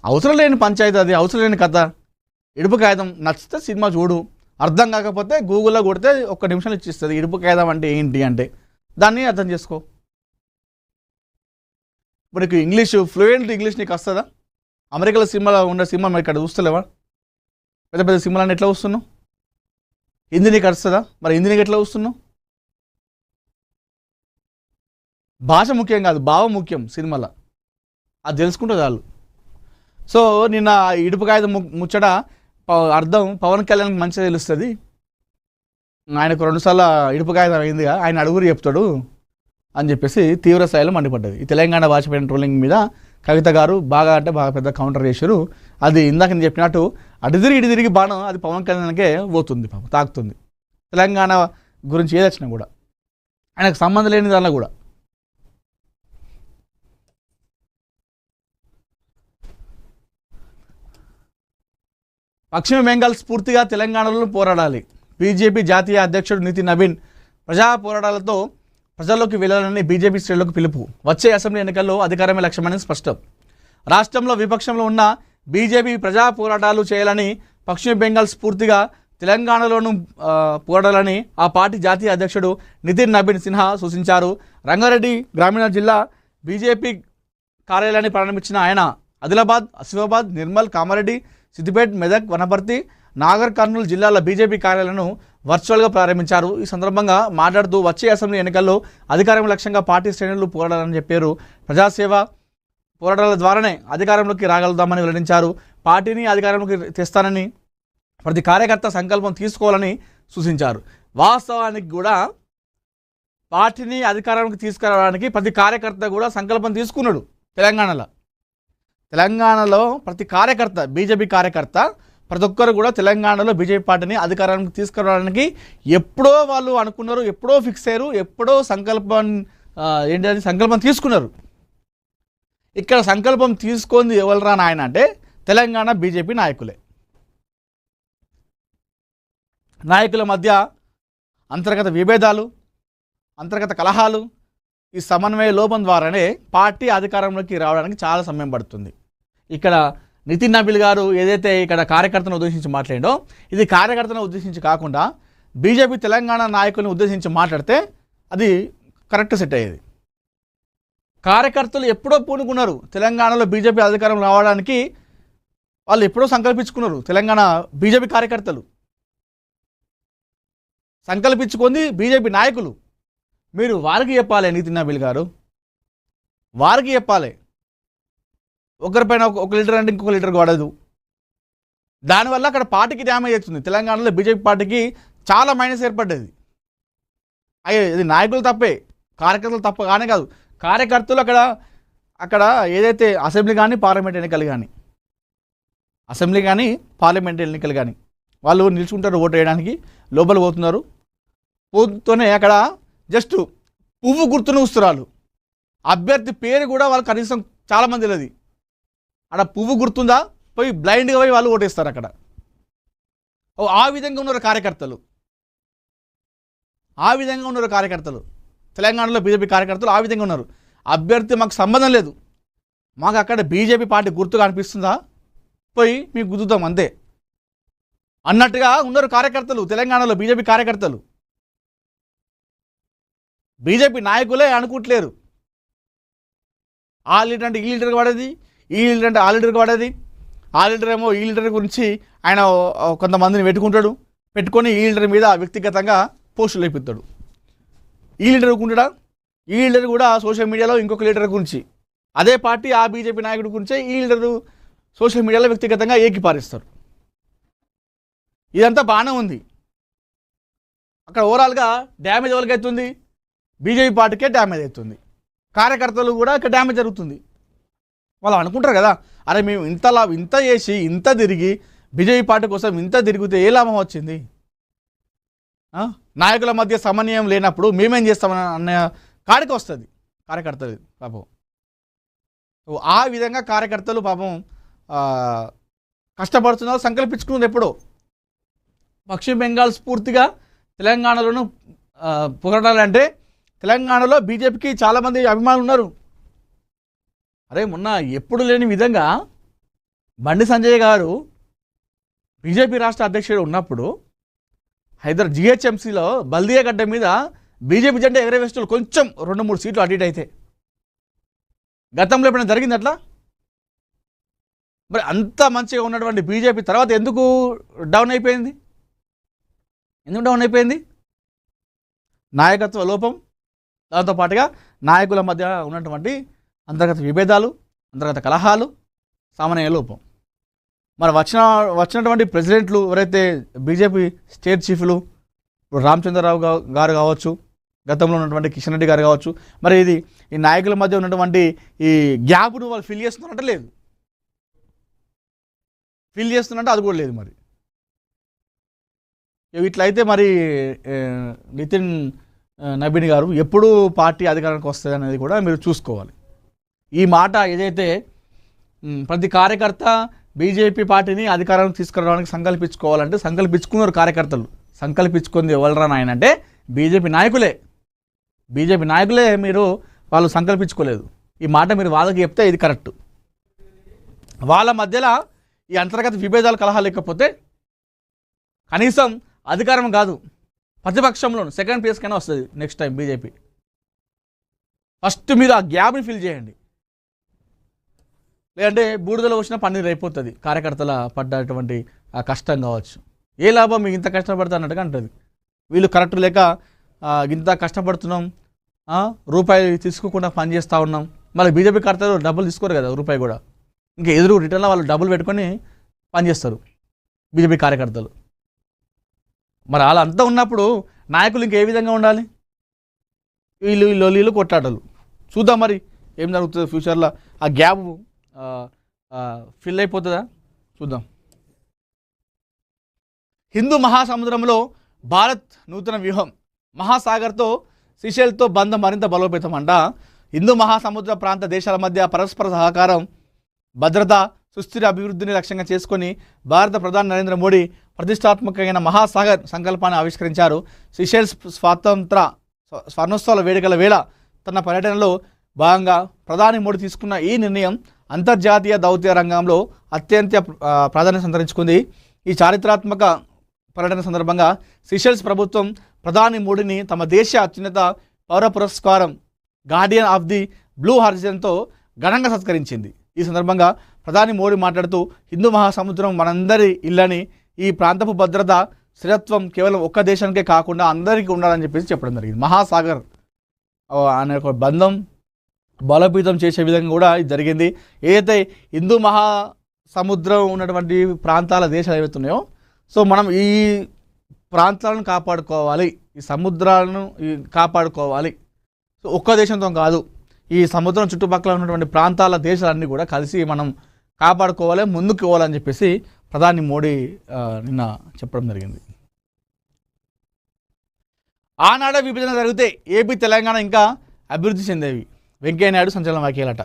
Speaker 1: అవసరం లేని పంచాయతీ, అది అవసరం లేని కథ. ఇడుపు కాగితం నచ్చితే సినిమా చూడు, అర్థం కాకపోతే గూగుల్లో కొడితే 1 నిమిషాలు ఇచ్చిస్తుంది ఇడుపు కాగితం అంటే ఏంటి అంటే. దాన్ని అర్థం చేసుకో. ఇప్పుడు నీకు ఫ్లూయెంట్ ఇంగ్లీష్ నీకు వస్తుందా? అమెరికాలో సినిమాలో ఉన్న సినిమా మరి ఇక్కడ చూస్తలేవా? పెద్ద సినిమాలన్నీ ఎట్లా వస్తున్నావు? హిందీ నీకు వస్తుందా? మరి హిందీ నీకు ఎట్లా వస్తున్నావు? భాష ముఖ్యం కాదు, భావం ముఖ్యం సినిమాలో. అది తెలుసుకుంటే చాలు. సో నిన్న ఇడుపు కాగితం ముచ్చట అర్థం పవన్ కళ్యాణ్కి మంచిగా తెలుస్తుంది. ఆయనకు 2 సార్లు ఇడుపు కాగితం అయిందిగా, ఆయన అడుగురు చెప్తాడు అని చెప్పేసి తీవ్ర స్థాయిలో మండిపడ్డది. ఈ తెలంగాణ భాషపైన ట్రోలింగ్ మీద కవిత గారు బాగా అంటే బాగా పెద్ద కౌంటర్ చేశారు. అది ఇందాక నేను చెప్పినట్టు అటు తిరిగి బాణం అది పవన్ కళ్యాణ్కే పోతుంది, తాకుతుంది. తెలంగాణ గురించి ఏది వచ్చినా కూడా ఆయనకు సంబంధం లేని దానిలో కూడా. పశ్చిమ బెంగాల్ స్ఫూర్తిగా తెలంగాణలో పోరాడాలి. బీజేపీ జాతీయ అధ్యక్షుడు నితిన్ నబీన్ ప్రజా పోరాటాలతో ప్రజల్లోకి వెళ్లాలని బీజేపీ శ్రేణులకు పిలుపు. వచ్చే అసెంబ్లీ ఎన్నికల్లో అధికారమే లక్ష్యమని స్పష్టం. రాష్ట్రంలో విపక్షంలో ఉన్న బీజేపీ ప్రజా పోరాటాలు చేయాలని, పశ్చిమ బెంగాల్ స్ఫూర్తిగా తెలంగాణలోనూ పోరాడాలని ఆ పార్టీ జాతీయ అధ్యక్షుడు నితిన్ నబీన్ సిన్హా సూచించారు. రంగారెడ్డి గ్రామీణ జిల్లా బీజేపీ కార్యాలయాన్ని ప్రారంభించిన ఆయన ఆదిలాబాద్, ఆసిఫాబాద్, నిర్మల్, కామారెడ్డి, సిద్దిపేట, మెదక్, వనపర్తి, నాగర్ కర్నూలు జిల్లాల బీజేపీ కార్యాలయాలను వర్చువల్గా ప్రారంభించారు. ఈ సందర్భంగా మాట్లాడుతూ వచ్చే అసెంబ్లీ ఎన్నికల్లో అధికారం లక్ష్యంగా పార్టీ శ్రేణులు పోరాడాలని చెప్పారు. ప్రజాసేవ పోరాటాల ద్వారానే అధికారంలోకి రాగలుగుతామని వెల్లడించారు. పార్టీని అధికారంలోకి తెస్తానని ప్రతి కార్యకర్త సంకల్పం తీసుకోవాలని సూచించారు. వాస్తవానికి కూడా పార్టీని అధికారంలోకి తీసుకురావడానికి ప్రతి కార్యకర్త కూడా సంకల్పం తీసుకున్నాడు. తెలంగాణలో ప్రతి కార్యకర్త, బీజేపీ కార్యకర్త ప్రతి ఒక్కరు కూడా తెలంగాణలో బీజేపీ పార్టీని అధికారానికి తీసుకురావడానికి ఎప్పుడో వాళ్ళు అనుకున్నారు, ఎప్పుడో ఫిక్స్ అయ్యారు, ఎప్పుడో సంకల్పం తీసుకున్నారు. ఇక్కడ సంకల్పం తీసుకుంది ఎవరురా నాయన అంటే తెలంగాణ బీజేపీ నాయకుల మధ్య అంతర్గత విభేదాలు, అంతర్గత కలహాలు, ఈ సమన్వయ లోపం ద్వారానే పార్టీ అధికారంలోకి రావడానికి చాలా సమయం పడుతుంది. ఇక్కడ నితిన్ నబీన్ గారు ఏదైతే ఇక్కడ కార్యకర్తను ఉద్దేశించి మాట్లాడిండో, ఇది కార్యకర్తను ఉద్దేశించి కాకుండా బీజేపీ తెలంగాణ నాయకులను ఉద్దేశించి మాట్లాడితే అది కరెక్ట్ సెట్ అయ్యేది. కార్యకర్తలు ఎప్పుడో పూనుకున్నారు తెలంగాణలో బీజేపీ అధికారం రావడానికి, వాళ్ళు ఎప్పుడో సంకల్పించుకున్నారు. తెలంగాణ బీజేపీ కార్యకర్తలు సంకల్పించుకుంది బీజేపీ నాయకులు. మీరు వారికి చెప్పాలి, నితిన్ నబీన్ గారు వారికి చెప్పాలి. ఒకరిపైన ఒక లీటర్ అంటే ఇంకొక లీటర్కి పడదు. దానివల్ల అక్కడ పార్టీకి డ్యామేజ్ అవుతుంది. తెలంగాణలో బీజేపీ పార్టీకి చాలా మైనస్ ఏర్పడ్డది. ఇది నాయకులు తప్పే, కార్యకర్తలు తప్ప కానే కాదు. కార్యకర్తలు అక్కడ ఏదైతే అసెంబ్లీ కానీ పార్లమెంట్ ఎన్నికలు కానీ వాళ్ళు నిల్చుంటారు ఓటు వేయడానికి, లోపల పోతున్నారు. పోతూనే అక్కడ జస్ట్ పువ్వు గుర్తును ఉస్తురాలు, అభ్యర్థి పేరు కూడా వాళ్ళు కనీసం చాలామంది తెలియదు. అక్కడ పువ్వు గుర్తుందా పోయి బ్లైండ్గా పోయి వాళ్ళు ఓటేస్తారు అక్కడ. ఆ విధంగా ఉన్నారు కార్యకర్తలు. తెలంగాణలో బీజేపీ కార్యకర్తలు ఆ విధంగా ఉన్నారు. అభ్యర్థి మాకు సంబంధం లేదు, మాకు అక్కడ బీజేపీ పార్టీ గుర్తుగా అనిపిస్తుందా పోయి మీకు గుద్దుతాం అంతే అన్నట్టుగా ఉన్నారు కార్యకర్తలు. తెలంగాణలో బీజేపీ కార్యకర్తలు బీజేపీ నాయకులే అనుకుంటలేరు. ఆ లీడర్ అంటే ఈ లీడర్కి పడేది, ఈ లీడర్ అంటే ఆ లీడర్కి పడేది. ఆ లీడర్ ఏమో ఈ లీడర్ గురించి ఆయన కొంతమందిని పెట్టుకొని ఈ లీడర్ మీద వ్యక్తిగతంగా పోస్టులు వేపిస్తాడు. ఈ లీడర్ కుంటాడా, ఈ లీడర్ కూడా సోషల్ మీడియాలో ఇంకొక లీడర్ గురించి, అదే పార్టీ ఆ బీజేపీ నాయకుడి గురించే ఈ లీడరు సోషల్ మీడియాలో వ్యక్తిగతంగా ఏకిపారిస్తారు. ఇదంతా బాగానే ఉంది. అక్కడ ఓవరాల్గా డ్యామేజ్ ఎవరికి అవుతుంది? బీజేపీ పార్టీకే డ్యామేజ్ అవుతుంది. కార్యకర్తలు కూడా ఇక్కడ డ్యామేజ్ జరుగుతుంది. వాళ్ళు అనుకుంటారు కదా, అరే మేము ఇంత చేసి ఇంత తిరిగి బీజేపీ పార్టీ కోసం ఇంత తిరిగితే ఏ లాభం వచ్చింది? నాయకుల మధ్య సమన్వయం లేనప్పుడు మేమేం చేస్తామని అన్న కాడికి వస్తుంది కార్యకర్తలు పాపం. ఆ విధంగా కార్యకర్తలు పాపం కష్టపడుతున్నారు, సంకల్పించుకున్నది ఎప్పుడో. పశ్చిమ బెంగాల్ స్ఫూర్తిగా తెలంగాణలోనూ పోరాడాలంటే తెలంగాణలో బీజేపీకి చాలామంది అభిమానులు ఉన్నారు. అరే మొన్న ఎప్పుడు లేని విధంగా బండి సంజయ్ గారు బీజేపీ రాష్ట్ర అధ్యక్షుడు ఉన్నప్పుడు GHMCలో బల్దియా గడ్డ మీద బీజేపీ జెండా ఎగరవేస్తున్నారు. కొంచెం 2-3 సీట్లు అటు ఇటు అయితే గతంలో ఎప్పుడైనా జరిగింది అట్లా? మరి అంత మంచిగా ఉన్నటువంటి బీజేపీ తర్వాత ఎందుకు డౌన్ అయిపోయింది? నాయకత్వ లోపం, దాంతోపాటుగా నాయకుల మధ్య ఉన్నటువంటి అంతర్గత విభేదాలు, అంతర్గత కలహాలు, సామాన్య లోపం. మరి వచ్చినటువంటి ప్రెసిడెంట్లు ఎవరైతే బీజేపీ స్టేట్ చీఫ్లు, ఇప్పుడు రామచంద్రరావు గారు కావచ్చు, గతంలో ఉన్నటువంటి కిషన్ రెడ్డి గారు కావచ్చు, మరి ఇది ఈ నాయకుల మధ్య ఉన్నటువంటి ఈ గ్యాప్ను వాళ్ళు ఫిల్ చేస్తున్నారంటే లేదు, ఫిల్ చేస్తున్నట్టే అది కూడా లేదు. మరి ఇట్లయితే మరి నితిన్ నబీన్ గారు ఎప్పుడు పార్టీ అధికారానికి వస్తుంది అనేది కూడా మీరు చూసుకోవాలి. ఈ మాట ఏదైతే ప్రతి కార్యకర్త బీజేపీ పార్టీని అధికారానికి తీసుకురావడానికి సంకల్పించుకోవాలంటే సంకల్పించుకున్నారు కార్యకర్తలు. సంకల్పించుకుంది ఎవరురా నాయన అంటే బీజేపీ నాయకులే. బీజేపీ నాయకులే మీరు వాళ్ళు సంకల్పించుకోలేదు. ఈ మాట మీరు వాళ్ళకి చెప్తే ఇది కరెక్ట్. వాళ్ళ మధ్యలో ఈ అంతర్గత విభేదాలు కలహాలు లేకపోతే కనీసం అధికారం కాదు ప్రతిపక్షంలో సెకండ్ ప్లేస్ కైనా వస్తుంది నెక్స్ట్ టైం బీజేపీ. ఫస్ట్ మీరు ఆ గ్యాప్ని ఫిల్ చేయండి, లేదంటే బూడిదలో వచ్చిన పన్నీరు అయిపోతుంది. కార్యకర్తల పడ్డటువంటి ఆ కష్టం కావచ్చు, ఏ లాభం మీకు ఇంత కష్టపడతా అన్నట్టుగా అంటుంది. వీళ్ళు కరెక్ట్ లేక ఇంత కష్టపడుతున్నాం, రూపాయి తీసుకోకుండా పని చేస్తూ ఉన్నాం. మళ్ళీ బీజేపీ కార్యకర్తలు డబ్బులు తీసుకోరు కదా, రూపాయి కూడా. ఇంకా ఎదురు రిటర్న్లో వాళ్ళు డబ్బులు పెట్టుకొని పనిచేస్తారు బీజేపీ కార్యకర్తలు. మరి అలా అంతా ఉన్నప్పుడు నాయకులు ఇంకే విధంగా ఉండాలి? వీళ్ళు కొట్లాటలు. చూద్దాం మరి ఏం జరుగుతుందో ఫ్యూచర్లో. ఆ గ్యాప్ ఫిల్ అయిపోతుందా చూద్దాం. హిందూ మహాసముద్రంలో భారత్ నూతన వ్యూహం, మహాసాగర్తో సిషెల్తో బంధం మరింత బలోపేతం అంట. హిందూ మహాసముద్ర ప్రాంత దేశాల మధ్య పరస్పర సహకారం, భద్రత, సుస్థిర అభివృద్ధిని లక్ష్యంగా చేసుకొని భారత ప్రధాని నరేంద్ర మోడీ ప్రతిష్టాత్మకమైన మహాసాగర్ సంకల్పాన్ని ఆవిష్కరించారు. సిషెల్స్ స్వర్ణోత్సవాల వేడుకల వేళ తన పర్యటనలో భాగంగా ప్రధాని మోడీ తీసుకున్న ఈ నిర్ణయం అంతర్జాతీయ దౌత్య రంగంలో అత్యంత ప్రాధాన్యత సంతరించుకుంది. ఈ చారిత్రాత్మక పర్యటన సందర్భంగా సిషెల్స్ ప్రభుత్వం ప్రధాని మోడీని తమ దేశ అత్యున్నత పౌర పురస్కారం గార్డియన్ ఆఫ్ ది బ్లూ హారిజన్తో ఘనంగా సత్కరించింది. ఈ సందర్భంగా ప్రధాని మోడీ మాట్లాడుతూ హిందూ మహాసముద్రం మనందరి ఇల్లని, ఈ ప్రాంతపు భద్రత, స్థిరత్వం కేవలం ఒక్క దేశానికే కాకుండా అందరికీ ఉండాలని చెప్పేసి చెప్పడం జరిగింది. మహాసాగర్ అనే ఒక బంధం బలోపేతం చేసే విధంగా కూడా ఇది జరిగింది. ఏదైతే హిందూ మహాసముద్రం ఉన్నటువంటి ప్రాంతాల దేశాలు ఏవైతే ఉన్నాయో, సో మనం ఈ ప్రాంతాలను కాపాడుకోవాలి, ఈ సముద్రాలను కాపాడుకోవాలి. సో ఒక్క దేశంతో కాదు, ఈ సముద్రం చుట్టుపక్కల ఉన్నటువంటి ప్రాంతాల దేశాలన్నీ కూడా కలిసి మనం కాపాడుకోవాలి, ముందుకు పోవాలని చెప్పేసి ప్రధాని మోడీ నిన్న చెప్పడం జరిగింది. ఆనాడే విభజన జరిగితే ఏపీ తెలంగాణ ఇంకా అభివృద్ధి చెందేవి. వెంకయ్యనాయుడు సంచలన వ్యాఖ్యలట.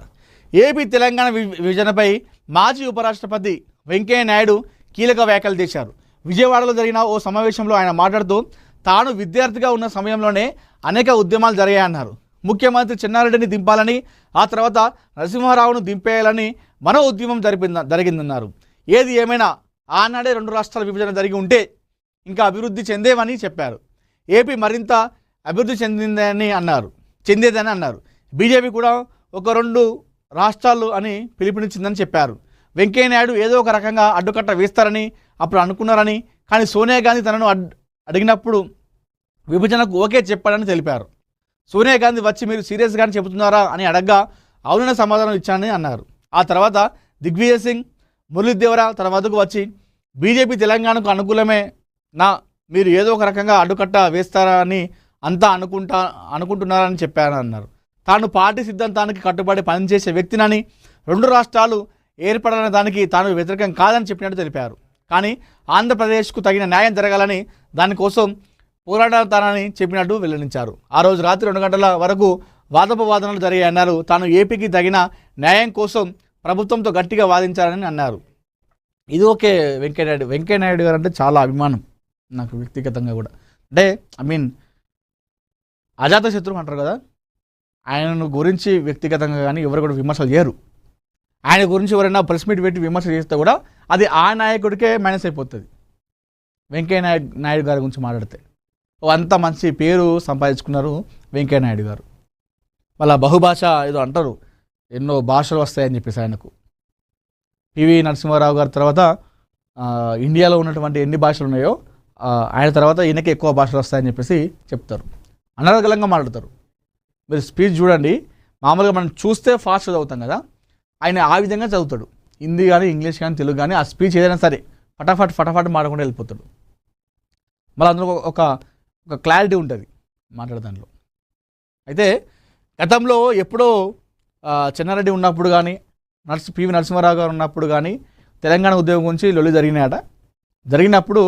Speaker 1: ఏపీ తెలంగాణ విభజనపై మాజీ ఉపరాష్ట్రపతి వెంకయ్యనాయుడు కీలక వ్యాఖ్యలు చేశారు. విజయవాడలో జరిగిన ఓ సమావేశంలో ఆయన మాట్లాడుతూ తాను విద్యార్థిగా ఉన్న సమయంలోనే అనేక ఉద్యమాలు జరిగాయన్నారు. ముఖ్యమంత్రి చెన్నారెడ్డిని దింపాలని, ఆ తర్వాత నరసింహారావును దింపేయాలని మరో ఉద్యమం జరిగిందన్నారు. ఏది ఏమైనా ఆనాడే 2 రాష్ట్రాల విభజన జరిగి ఉంటే ఇంకా అభివృద్ధి చెందేవని చెప్పారు. ఏపీ మరింత అభివృద్ధి చెందేదని అన్నారు. బీజేపీ కూడా ఒక 2 రాష్ట్రాలు అని పిలుపునిచ్చిందని చెప్పారు. వెంకయ్యనాయుడు ఏదో ఒక రకంగా అడ్డుకట్ట వేస్తారని అప్పుడు అనుకున్నారని, కానీ సోనియా గాంధీ తనను అడిగినప్పుడు విభజనకు ఓకే చెప్పాడని తెలిపారు. సోనియా గాంధీ వచ్చి మీరు సీరియస్గానే చెబుతున్నారా అని అడగ్గా అవుననే సమాధానం ఇచ్చానని అన్నారు. ఆ తర్వాత దిగ్విజయ్ సింగ్, మురళీదేవరా తన వద్దకు వచ్చి బీజేపీ తెలంగాణకు అనుకూలమే మీరు ఏదో ఒక రకంగా అడ్డుకట్ట వేస్తారా అని అంతా అనుకుంటున్నారని చెప్పారన్నారు. తాను పార్టీ సిద్ధాంతానికి కట్టుబడి పనిచేసే వ్యక్తినని, 2 రాష్ట్రాలు ఏర్పడాలనే దానికి తాను వ్యతిరేకం కాదని చెప్పినట్టు తెలిపారు. కానీ ఆంధ్రప్రదేశ్కు తగిన న్యాయం జరగాలని, దానికోసం పోరాడతానని చెప్పినట్టు వెల్లడించారు. ఆ రోజు రాత్రి 2 గంటల వరకు వాదోపవాదనలు జరిగాయన్నారు. తాను ఏపీకి తగిన న్యాయం కోసం ప్రభుత్వంతో గట్టిగా వాదించారని అన్నారు. ఇది ఓకే. వెంకయ్యనాయుడు గారు అంటే చాలా అభిమానం నాకు వ్యక్తిగతంగా కూడా. అంటే అజాత శత్రువు అంటారు కదా, ఆయనను గురించి వ్యక్తిగతంగా కానీ ఎవరు కూడా విమర్శలు చేయరు. ఆయన గురించి ఎవరైనా ప్రెస్ మీట్ పెట్టి విమర్శ చేస్తే కూడా అది ఆ నాయకుడికే మైనస్ అయిపోతుంది. వెంకయ్యనాయుడు గారి గురించి మాట్లాడితే అంత మంచి పేరు సంపాదించుకున్నారు వెంకయ్యనాయుడు గారు. వాళ్ళ బహుభాష ఏదో అంటారు, ఎన్నో భాషలు వస్తాయని చెప్పేసి ఆయనకు. పివి నరసింహారావు గారి తర్వాత ఇండియాలో ఉన్నటువంటి ఎన్ని భాషలు ఉన్నాయో ఆయన తర్వాత ఈయనకి ఎక్కువ భాషలు వస్తాయని చెప్పేసి చెప్తారు. అనర్గళంగా మాట్లాడతారు. మీరు స్పీచ్ చూడండి, మామూలుగా మనం చూస్తే ఫాస్ట్ చదువుతాం కదా, ఆయన ఆ విధంగా చదువుతాడు. హిందీ కానీ ఇంగ్లీష్ కానీ తెలుగు కానీ ఆ స్పీచ్ ఏదైనా సరే ఫటాఫట్ మాడకుండా వెళ్ళిపోతాడు. మళ్ళీ అందులో ఒక ఒక క్లారిటీ ఉంటుంది మాట్లాడదాంట్లో. అయితే గతంలో ఎప్పుడో చెన్నారెడ్డి ఉన్నప్పుడు కానీ పివి నరసింహారావు గారు ఉన్నప్పుడు కానీ తెలంగాణ ఉద్యమం గురించి లొల్లి జరిగినప్పుడు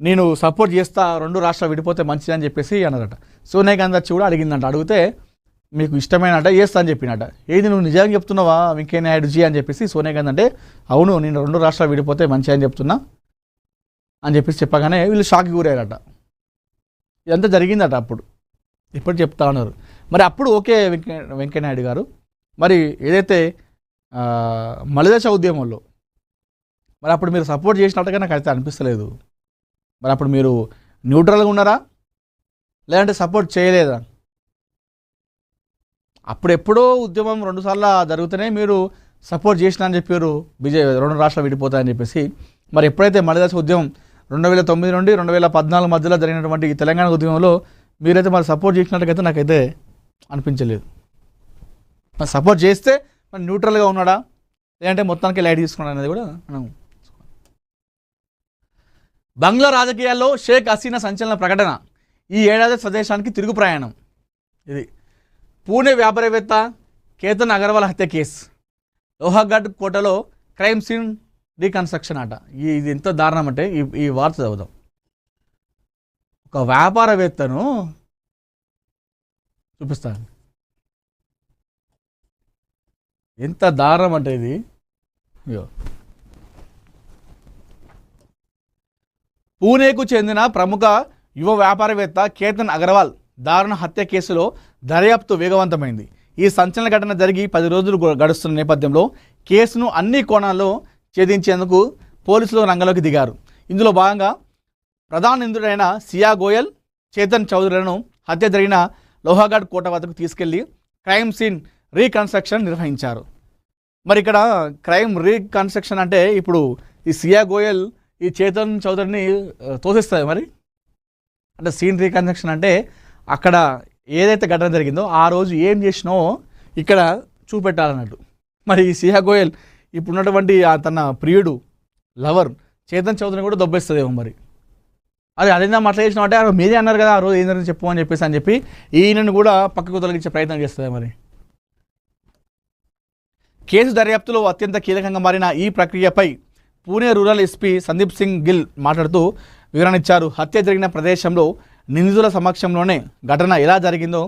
Speaker 1: నేను సపోర్ట్ చేస్తా, 2 రాష్ట్రాలు విడిపోతే మంచిదని చెప్పేసి అన్నారట. సోనియా గాంధీ వచ్చి కూడా అడిగిందంట, అడిగితే మీకు ఇష్టమైనట చేస్తా అని చెప్పినట. ఏది నువ్వు నిజంగా చెప్తున్నావా వెంకయ్య నాయుడు జీ అని చెప్పేసి సోనియా గాంధీ అంటే, అవును నేను 2 రాష్ట్రాలు విడిపోతే మంచి అని చెప్తున్నా అని చెప్పేసి చెప్పగానే వీళ్ళు షాక్కి గురయ్యారట. ఇదంతా జరిగిందట అప్పుడు, ఇప్పుడు చెప్తా ఉన్నారు. మరి అప్పుడు ఓకే వెంకయ్య నాయుడు గారు, మరి ఏదైతే మలిదశ ఉద్యమంలో మరి అప్పుడు మీరు సపోర్ట్ చేసినట్టుగా నాకు అయితే అనిపిస్తలేదు. మరి అప్పుడు మీరు న్యూట్రల్గా ఉన్నారా లేదంటే సపోర్ట్ చేయలేదా? అప్పుడు ఎప్పుడో ఉద్యమం 2 సార్లు జరుగుతూనే మీరు సపోర్ట్ చేసినా అని చెప్పారు, 2 రాష్ట్రాలు విడిపోతాయని చెప్పేసి. మరి ఎప్పుడైతే మలిదశ ఉద్యమం 2009 నుండి 2014 మధ్యలో జరిగినటువంటి ఈ తెలంగాణ ఉద్యమంలో మీరైతే మరి సపోర్ట్ చేసినట్టుగైతే నాకైతే అనిపించలేదు. మరి సపోర్ట్ చేస్తే మరి న్యూట్రల్గా ఉన్నాడా లేదంటే మొత్తానికి లైట్ తీసుకున్నాడు అనేది కూడా మనం. బంగ్లా రాజకీయాల్లో షేక్ హసీనా సంచలన ప్రకటన, ఈ ఏడాది స్వదేశానికి తిరుగు ప్రయాణం. ఇది పూణే వ్యాపారవేత్త కేతన్ అగర్వాల్ హత్య కేసు, లోహాగఢ్ కోటలో క్రైమ్ సీన్ రీకన్స్ట్రక్షన్ అట. ఇది ఎంత దారుణం అంటే ఈ వార్త చదువుదాం. ఒక వ్యాపారవేత్తను చూపిస్తాను, ఎంత దారుణం అంటే ఇది. పూణేకు చెందిన ప్రముఖ యువ వ్యాపారవేత్త కేతన్ అగర్వాల్ దారుణ హత్య కేసులో దర్యాప్తు వేగవంతమైంది. ఈ సంచలన ఘటన జరిగి 10 రోజులు గడుస్తున్న నేపథ్యంలో కేసును అన్ని కోణాల్లో ఛేదించేందుకు పోలీసులు రంగంలోకి దిగారు. ఇందులో భాగంగా ప్రధాన నిందితుడైన సియా గోయల్, చేతన్ చౌదరిలను హత్య జరిగిన లోహాగఢ్ కోట వద్దకు తీసుకెళ్లి క్రైమ్ సీన్ రీకన్స్ట్రక్షన్ నిర్వహించారు. మరి ఇక్కడ క్రైమ్ రీకన్స్ట్రక్షన్ అంటే ఇప్పుడు ఈ సియా గోయల్ ఈ చేతన్ చౌదరిని తోసిస్తుంది. మరి అంటే సీన్ రీకన్స్ట్రక్షన్ అంటే అక్కడ ఏదైతే ఘటన జరిగిందో ఆ రోజు ఏం చేసినో ఇక్కడ చూపెట్టాలన్నట్టు. మరి ఈ సియా గోయల్ ఇప్పుడున్నటువంటి తన ప్రియుడు లవర్ చేతన్ చౌదరిని కూడా దొబ్బేస్తుందేమో. మరి అదేందా అట్లా చేసినావు అంటే మీరే అన్నారు కదా ఆ రోజు ఏం జరిగింది చెప్పు అని చెప్పి ఈయనను కూడా పక్కకు తొలగించే ప్రయత్నం చేస్తుంది. మరి కేసు దర్యాప్తులో అత్యంత కీలకంగా మారిన ఈ ప్రక్రియపై పూణే రూరల్ ఎస్పీ సందీప్ సింగ్ గిల్ మాట్లాడుతూ వివరణ ఇచ్చారు. హత్య జరిగిన ప్రదేశంలో నిందితుల సమక్షంలోనే ఘటన ఎలా జరిగిందో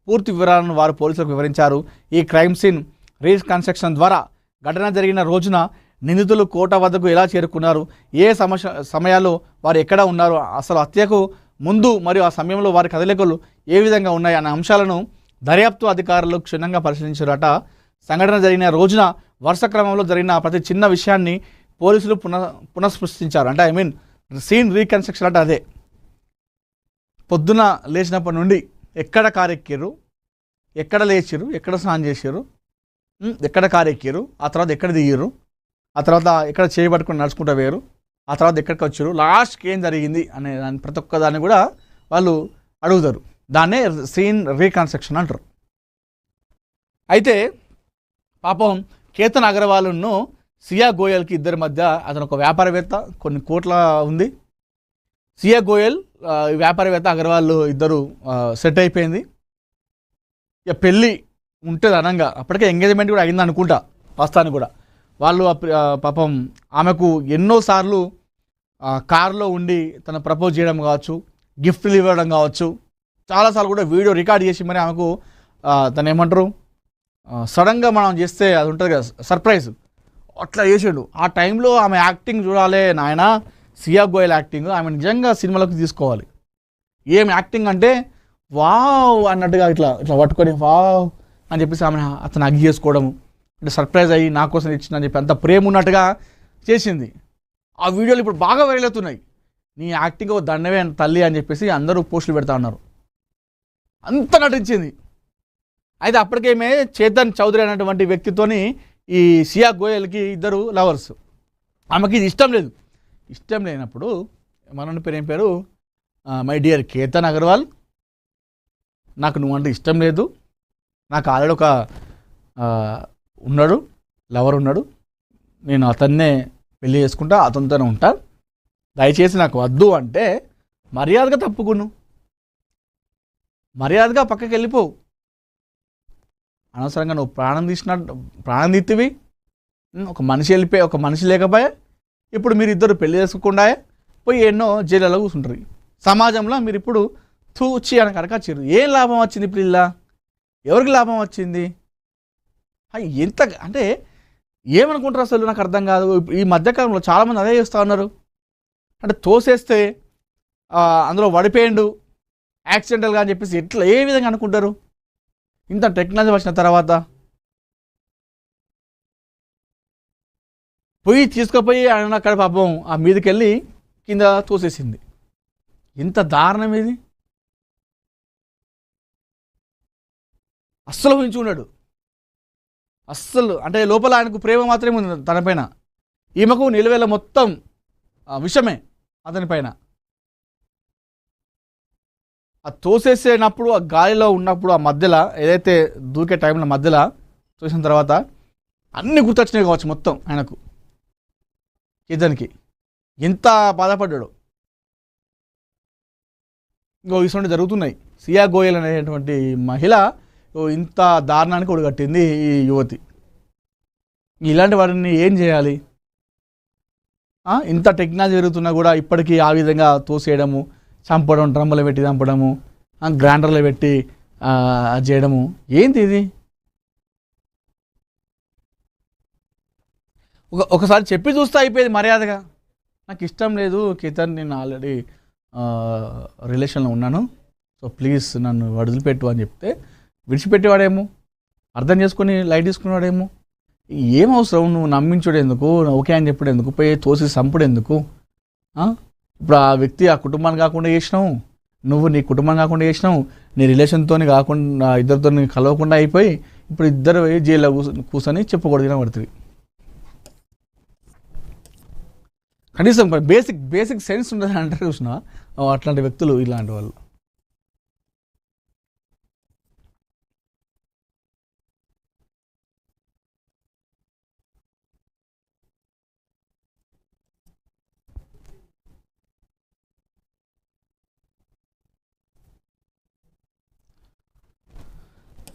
Speaker 1: పూర్తి వివరాలను వారు పోలీసులకు వివరించారు. ఈ క్రైమ్ సీన్ రీకన్స్ట్రక్షన్ ద్వారా ఘటన జరిగిన రోజున నిందితులు కోట వద్దకు ఎలా చేరుకున్నారు, ఏ సమయాల్లో వారు ఎక్కడ ఉన్నారు, అసలు హత్యకు ముందు మరియు ఆ సమయంలో వారి కదలికలు ఏ విధంగా ఉన్నాయి అనే అంశాలను దర్యాప్తు అధికారులు క్షుణ్ణంగా పరిశీలించారట. సంఘటన జరిగిన రోజున వరుస క్రమంలో జరిగిన ప్రతి చిన్న విషయాన్ని పోలీసులు పునఃస్పృష్టించారు. అంటే సీన్ రీకన్స్ట్రక్షన్ అంటే అదే పొద్దున లేచినప్పటి నుండి ఎక్కడ కారు ఎక్కారు, ఎక్కడ లేచారు, ఎక్కడ స్నానం చేశారు, ఎక్కడ కారు ఎక్కారు, ఆ తర్వాత ఎక్కడ దిగారు, ఆ తర్వాత ఎక్కడ చేయబట్టుకుని నడుచుకుంటూ వేరు, ఆ తర్వాత ఎక్కడికి వచ్చారు, లాస్ట్కి ఏం జరిగింది అనే దాని ప్రతి ఒక్క దాన్ని కూడా వాళ్ళు అడుగుతారు. దాన్నే సీన్ రీకన్స్ట్రక్షన్ అంటారు. అయితే పాపం కేతన్ అగర్వాల్ను సియా గోయల్కి ఇద్దరి మధ్య అతను ఒక వ్యాపారవేత్త, కొన్ని కోట్ల ఉంది. సియా గోయల్ వ్యాపారవేత్త అగర్వాల్ ఇద్దరు సెట్ అయిపోయింది. ఇక పెళ్ళి ఉంటుంది అనంగా అప్పటికే ఎంగేజ్మెంట్ కూడా అయింది అనుకుంటా వాస్తవానికి కూడా. వాళ్ళు పాపం ఆమెకు ఎన్నోసార్లు కారులో ఉండి తను ప్రపోజ్ చేయడం కావచ్చు, గిఫ్ట్లు ఇవ్వడం కావచ్చు, చాలాసార్లు కూడా వీడియో రికార్డ్ చేసి మరి ఆమెకు తను ఏమంటారు సడన్గా మనం చేస్తే అది ఉంటుంది కదా సర్ప్రైజ్, అట్లా చేసాడు. ఆ టైంలో ఆమె యాక్టింగ్ చూడాలి నాయన, సియా గోయల్ యాక్టింగ్ ఆమె నిజంగా సినిమాలోకి తీసుకోవాలి. ఏం యాక్టింగ్ అంటే వావ్ అన్నట్టుగా ఇట్లా ఇట్లా పట్టుకొని వావ్ అని చెప్పేసి ఆమె అతను అగ్గి చేసుకోవడము, అంటే సర్ప్రైజ్ అయ్యి నా కోసం ఇచ్చిందని చెప్పి అంత ప్రేమ ఉన్నట్టుగా చేసింది. ఆ వీడియోలు ఇప్పుడు బాగా వైరల్ అవుతున్నాయి. నీ యాక్టింగ్ దండవే తల్లి అని చెప్పేసి అందరూ పోస్టులు పెడతా ఉన్నారు. అంత నటించింది. అయితే అప్పటికేమే చేతన్ చౌదరి అనేటువంటి వ్యక్తితోని ఈ సియా గోయల్కి ఇద్దరు లవర్స్. ఆమెకి ఇది ఇష్టం లేదు. ఇష్టం లేనప్పుడు మన పేరు ఏం పేరు, మై డియర్ కేతన్ అగర్వాల్, నాకు నువ్వంటే ఇష్టం లేదు, నాకు ఆల్రెడీ ఒక ఉన్నాడు, లవర్ ఉన్నాడు, నేను అతన్నే పెళ్లి చేసుకుంటా, అతనితోనే ఉంటా, దయచేసి నాకు వద్దు అంటే మర్యాదగా తప్పుకును, మర్యాదగా పక్కకి వెళ్ళిపోవు. అనవసరంగా నువ్వు ప్రాణం తీతివి, ఒక మనిషి వెళ్ళిపోయి, ఒక మనిషి లేకపోయా, ఇప్పుడు మీరు ఇద్దరు పెళ్లి చేసుకోకుండా పోయి ఎన్నో జైళ్ళలో కూర్చుంటారు. సమాజంలో మీరు ఇప్పుడు తూచి అని కనకచ్చారు. ఏం లాభం వచ్చింది ఇప్పుడు? ఇలా ఎవరికి లాభం వచ్చింది? ఎంత అంటే ఏమనుకుంటారు అసలు నాకు అర్థం కాదు. ఈ మధ్యకాలంలో చాలామంది అదే చేస్తూ ఉన్నారు. అంటే తోసేస్తే అందులో పడిపోయిండు యాక్సిడెంటల్గా అని చెప్పేసి ఎట్లా ఏ విధంగా అనుకుంటారు? ఇంత టెక్నాలజీ వచ్చిన తర్వాత పోయి తీసుకుపోయి ఆయన అక్కడ పాపం ఆ మీదకి వెళ్ళి కింద తోసేసింది. ఎంత దారుణం ఇది! అస్సలు ఊహించుకున్నాడు. అస్సలు అంటే లోపల ఆయనకు ప్రేమ మాత్రమే ఉంది తనపైన, ఈమెకు నిలువేల మొత్తం విషమే అతని పైన. ఆ తోసేసేటప్పుడు, ఆ గాలిలో ఉన్నప్పుడు, ఆ మధ్యలో ఏదైతే దూకే టైంలో మధ్యలో చూసిన తర్వాత అన్నీ గుర్తొచ్చినాయి కావచ్చు మొత్తం ఆయనకు. ఇతనికి ఎంత బాధపడ్డాడు. ఇంకో ఇటువంటి జరుగుతున్నాయి. సియా గోయల్ అనేటువంటి మహిళ ఇంత దారుణానికి ఒడిగట్టింది ఈ యువతి. ఇలాంటి వారిని ఏం చేయాలి? ఇంత టెక్నాలజీ జరుగుతున్నా కూడా ఇప్పటికీ ఆ విధంగా తోసేయడము, చంపడం, డ్రమ్ములు పెట్టి చంపడము, గ్రైండర్లు పెట్టి చేయడము, ఏంటి ఇది? ఒకసారి చెప్పి చూస్తే అయిపోయేది మర్యాదగా. నాకు ఇష్టం లేదు కేతన్, నేను ఆల్రెడీ రిలేషన్లో ఉన్నాను, సో ప్లీజ్ నన్ను వదిలిపెట్టు అని చెప్తే విడిచిపెట్టేవాడేమో, అర్థం చేసుకుని లైట్ తీసుకునేవాడేమో. ఏం అవసరం నువ్వు నమ్మించుడు ఎందుకు, ఓకే అని చెప్పాడు ఎందుకు, పోయి తోసి చంపుడు ఎందుకు? ఇప్పుడు ఆ వ్యక్తి ఆ కుటుంబాన్ని కాకుండా చేసినావు, నువ్వు నీ కుటుంబం కాకుండా చేసినావు, నీ రిలేషన్తో కాకుండా ఇద్దరితో కలవకుండా అయిపోయి ఇప్పుడు ఇద్దరు జైల్లో కూర్చొని చెప్పకూడదు పడుతుంది. కనీసం బేసిక్ సెన్స్ ఉండదు అంటారు చూసినా, అట్లాంటి వ్యక్తులు ఇలాంటి వాళ్ళు.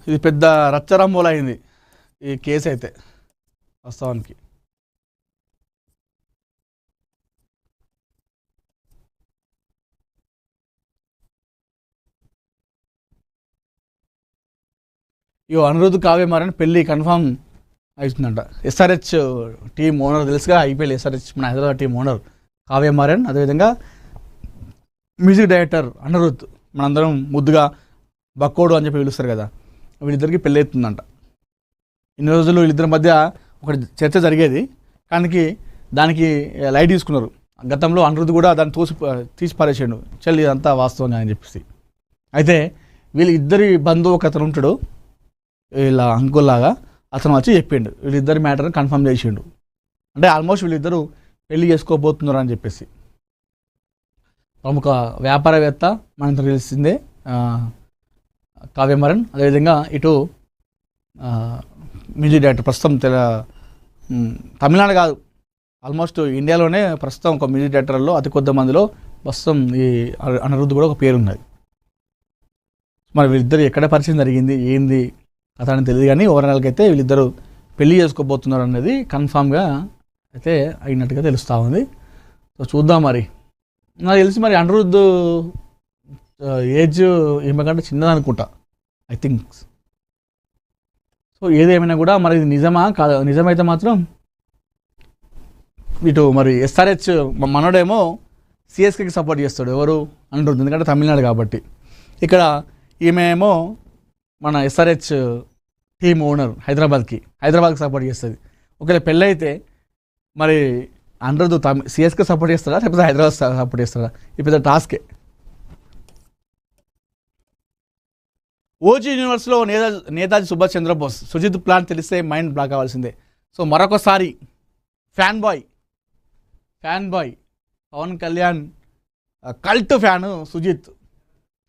Speaker 1: ఇది పెద్ద రచ్చరంబోలు అయింది ఈ కేసు అయితే వాస్తవానికి. అనిరుద్ధ్ కావ్య మారని పెళ్ళి కన్ఫామ్ అవుతుందంట. ఎస్ఆర్హెచ్ టీమ్ ఓనర్ తెలుసుగా, ఐపీఎల్ ఎస్ఆర్హెచ్ మన హైదరాబాద్ టీం ఓనర్ కావ్య మారన్, అదేవిధంగా మ్యూజిక్ డైరెక్టర్ అనిరుద్ధ్, మనందరం ముద్దుగా బక్కోడు అని చెప్పి పిలుస్తారు కదా, వీళ్ళిద్దరికి పెళ్ళి అవుతుందంట. ఇన్ని రోజులు వీళ్ళిద్దరి మధ్య ఒక చర్చ జరిగేది, కానీ దానికి లైట్ తీసుకున్నారు. గతంలో అనిరుద్ధ్ కూడా దాన్ని తీసి పారేసాడు, చెల్లి ఇదంతా వాస్తవంగా అని చెప్పేసి. అయితే వీళ్ళ ఇద్దరి బంధువు ఒక అతను ఉంటాడు, వీళ్ళ అంకుల్లాగా, అతను వచ్చి చెప్పిండు వీళ్ళిద్దరి మ్యాటర్ని కన్ఫర్మ్ చేసిండు. అంటే ఆల్మోస్ట్ వీళ్ళిద్దరూ పెళ్లి చేసుకోబోతున్నారు అని చెప్పేసి. ప్రముఖ వ్యాపారవేత్త మనకు తెలిసిందే కావ్య మారన్, అదేవిధంగా ఇటు మ్యూజిక్ డైరెక్టర్. ప్రస్తుతం తమిళనాడు కాదు, ఆల్మోస్ట్ ఇండియాలోనే ప్రస్తుతం ఒక మ్యూజిక్ డైరెక్టర్లో అతి కొద్ది మందిలో ప్రస్తుతం ఈ అనిరుద్ధ్ కూడా ఒక పేరు ఉన్నది. మరి వీళ్ళిద్దరు ఎక్కడ పరిచయం జరిగింది ఏంది కథ అని తెలియదు, కానీ ఓవరాల్గా అయితే వీళ్ళిద్దరూ పెళ్లి చేసుకోబోతున్నారు అనేది కన్ఫామ్గా అయితే అయినట్టుగా తెలుస్తూ ఉంది. సో చూద్దాం. మరి నాకు తెలిసి మరి అనిరుద్ధ్ ఏజ్ ఏమకంటే చిన్నదనుకుంటా, ఐ థింక్. సో ఏదేమైనా కూడా మరి ఇది నిజమా కాదు, నిజమైతే మాత్రం ఇటు మరి ఎస్ఆర్హెచ్ మనోడేమో సిఎస్కేకి సపోర్ట్ చేస్తాడు, ఎవరు అనిరుద్ధ్, ఎందుకంటే తమిళనాడు కాబట్టి. ఇక్కడ ఈమె ఏమో మన ఎస్ఆర్హెచ్ టీమ్ ఓనర్ హైదరాబాద్కి సపోర్ట్ చేస్తుంది. ఒకవేళ పెళ్ళైతే మరి అనిరుద్ధ్ సిఎస్కే సపోర్ట్ చేస్తాడా లేకపోతే హైదరాబాద్ సపోర్ట్ చేస్తాడా? ఈ పెద్ద టాస్కే. ఓజీ యూనివర్స్లో నేతాజీ సుభాష్ చంద్రబోస్ సుజిత్ ప్లాన్ తెలిస్తే మైండ్ బ్లాక్ అవ్వాల్సిందే. సో మరొకసారి fan boy Pawan Kalyan cult fan Sujith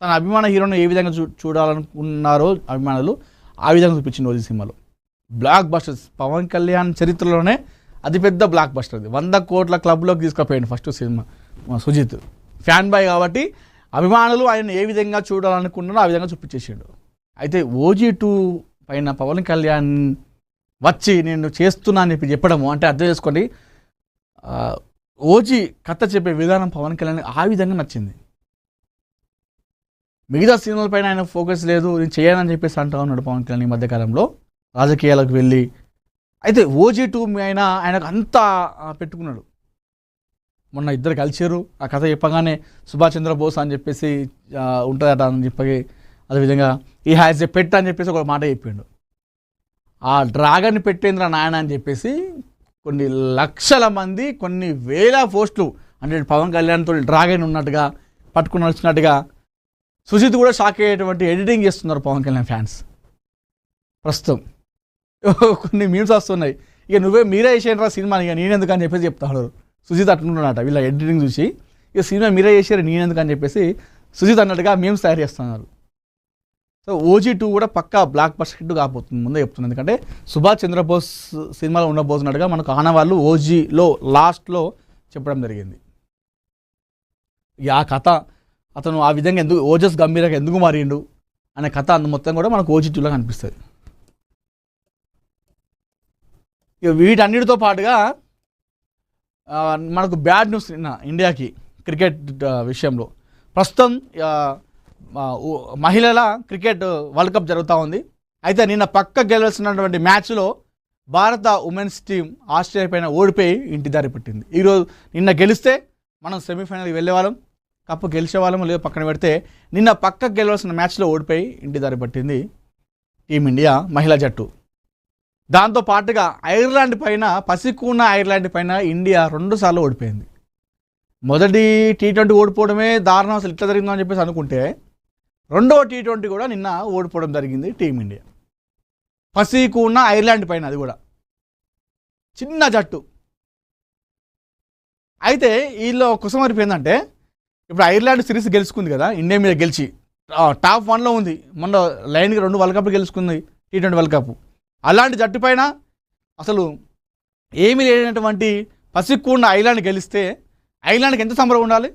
Speaker 1: తన అభిమాన హీరోను ఏ విధంగా చూడాలనుకున్నారో అభిమానులు ఆ విధంగా చూపించింది ఓజీ సినిమాలో. బ్లాక్ బస్టర్స్, పవన్ కళ్యాణ్ చరిత్రలోనే అతిపెద్ద బ్లాక్ బస్టర్ అది. 100 కోట్ల క్లబ్లోకి తీసుకుపోయాడు first cinema Sujeeth. Fan boy కాబట్టి అభిమానులు ఆయన ఏ విధంగా చూడాలనుకున్నారో ఆ విధంగా చూపించేసాడు. అయితే OG2 పైన పవన్ కళ్యాణ్ వచ్చి నేను చేస్తున్నా అని చెప్పడము అంటే అర్థం చేసుకోండి, ఓజీ కథ చెప్పే విధానం పవన్ కళ్యాణ్ ఆ విధంగా నచ్చింది. మిగతా సినిమాలపైన ఆయన ఫోకస్ లేదు, నేను చేయనని చెప్పేసి అంటూ ఉన్నాడు పవన్ కళ్యాణ్ ఈ మధ్యకాలంలో రాజకీయాలకు వెళ్ళి. అయితే OG2 ఆయనకు అంతా పెట్టుకున్నాడు. మొన్న ఇద్దరు కలిసారు, ఆ కథ చెప్పగానే సుభాష్ చంద్రబోస్ అని చెప్పేసి ఉంటుందట అని చెప్పి, అదేవిధంగా ఈ హ్యాజ్ ఎ పెట్ అని చెప్పేసి ఒక మాట చెప్పిండు. ఆ డ్రాగన్ పెట్టేంద్ర నాయన అని చెప్పేసి కొన్ని లక్షల మంది, కొన్ని వేల పోస్టులు అంటే పవన్ కళ్యాణ్తో డ్రాగన్ ఉన్నట్టుగా పట్టుకుని వచ్చినట్టుగా సుజిత్ కూడా షాక్ అయ్యేటువంటి ఎడిటింగ్ చేస్తున్నారు పవన్ కళ్యాణ్ ఫ్యాన్స్. ప్రస్తుతం కొన్ని మీమ్స్ వస్తున్నాయి, ఇక మీరే చేసేయండి సినిమా, ఇక నేనెందుకు అని చెప్పేసి చెప్తాడు సుజిత్. అట్లున్నాడట వీళ్ళ ఎడిటింగ్ చూసి, ఇక సినిమా మీరే చేసారు నేనెందుకు అని చెప్పేసి సుజిత్ అన్నట్టుగా మీమ్స్ తయారు చేస్తున్నారు. సో OG2 కూడా పక్కా బ్లాక్ బస్టర్ హిట్ కాబోతుంది ముందే చెప్తుంది. ఎందుకంటే సుభాష్ చంద్రబోస్ సినిమాలో ఉండబోతున్నట్టుగా మనకు ఆనవాళ్ళు OGలో లాస్ట్లో చెప్పడం జరిగింది. ఆ కథ అతను ఆ విధంగా ఎందుకు ఓజస్ గంభీరంగా ఎందుకు మారిండు అనే కథ మొత్తం కూడా మనకు OG2లో కనిపిస్తుంది. ఇక వీటన్నిటితో పాటుగా మనకు బ్యాడ్ న్యూస్ నిన్న ఇండియాకి క్రికెట్ విషయంలో. ప్రస్తుతం మహిళల క్రికెట్ వరల్డ్ కప్ జరుగుతూ ఉంది. అయితే నిన్న పక్క గెలవాల్సినటువంటి మ్యాచ్లో భారత ఉమెన్స్ టీం ఆస్ట్రేలియా పైన ఓడిపోయి ఇంటి దారి పట్టింది. ఈరోజు నిన్న గెలిస్తే మనం సెమీఫైనల్కి వెళ్ళేవాళ్ళం, కప్పు గెలిచేవాళ్ళము, లేదు పక్కన పెడితే నిన్న పక్కకు గెలవాల్సిన మ్యాచ్లో ఓడిపోయి ఇంటి దారి పట్టింది టీమిండియా మహిళా జట్టు. దాంతో పాటుగా ఐర్లాండ్ పైన, పసికూన ఐర్లాండ్ పైన ఇండియా 2 సార్లు ఓడిపోయింది. మొదటి T20 ఓడిపోవడమే దారుణం, అసలు ఇట్లా జరిగిందో అని చెప్పేసి అనుకుంటే రెండవ T20 కూడా నిన్న ఓడిపోవడం జరిగింది టీమిండియా. పసికూన ఐర్లాండ్ పైన, అది కూడా చిన్న జట్టు. అయితే వీళ్ళు కుసమరిపి ఏంటంటే, ఇప్పుడు ఐర్లాండ్ సిరీస్ గెలుచుకుంది కదా, ఇండియా మీద గెలిచి టాప్ 1లో ఉంది. మొన్న లైన్కి 2 వరల్డ్ కప్లు గెలుచుకుంది, T20 వరల్డ్ కప్. అలాంటి జట్టు పైన అసలు ఏమీ లేనటువంటి పసికూన ఐర్లాండ్ గెలిస్తే ఐర్లాండ్కి ఎంత సంబరం ఉండాలి?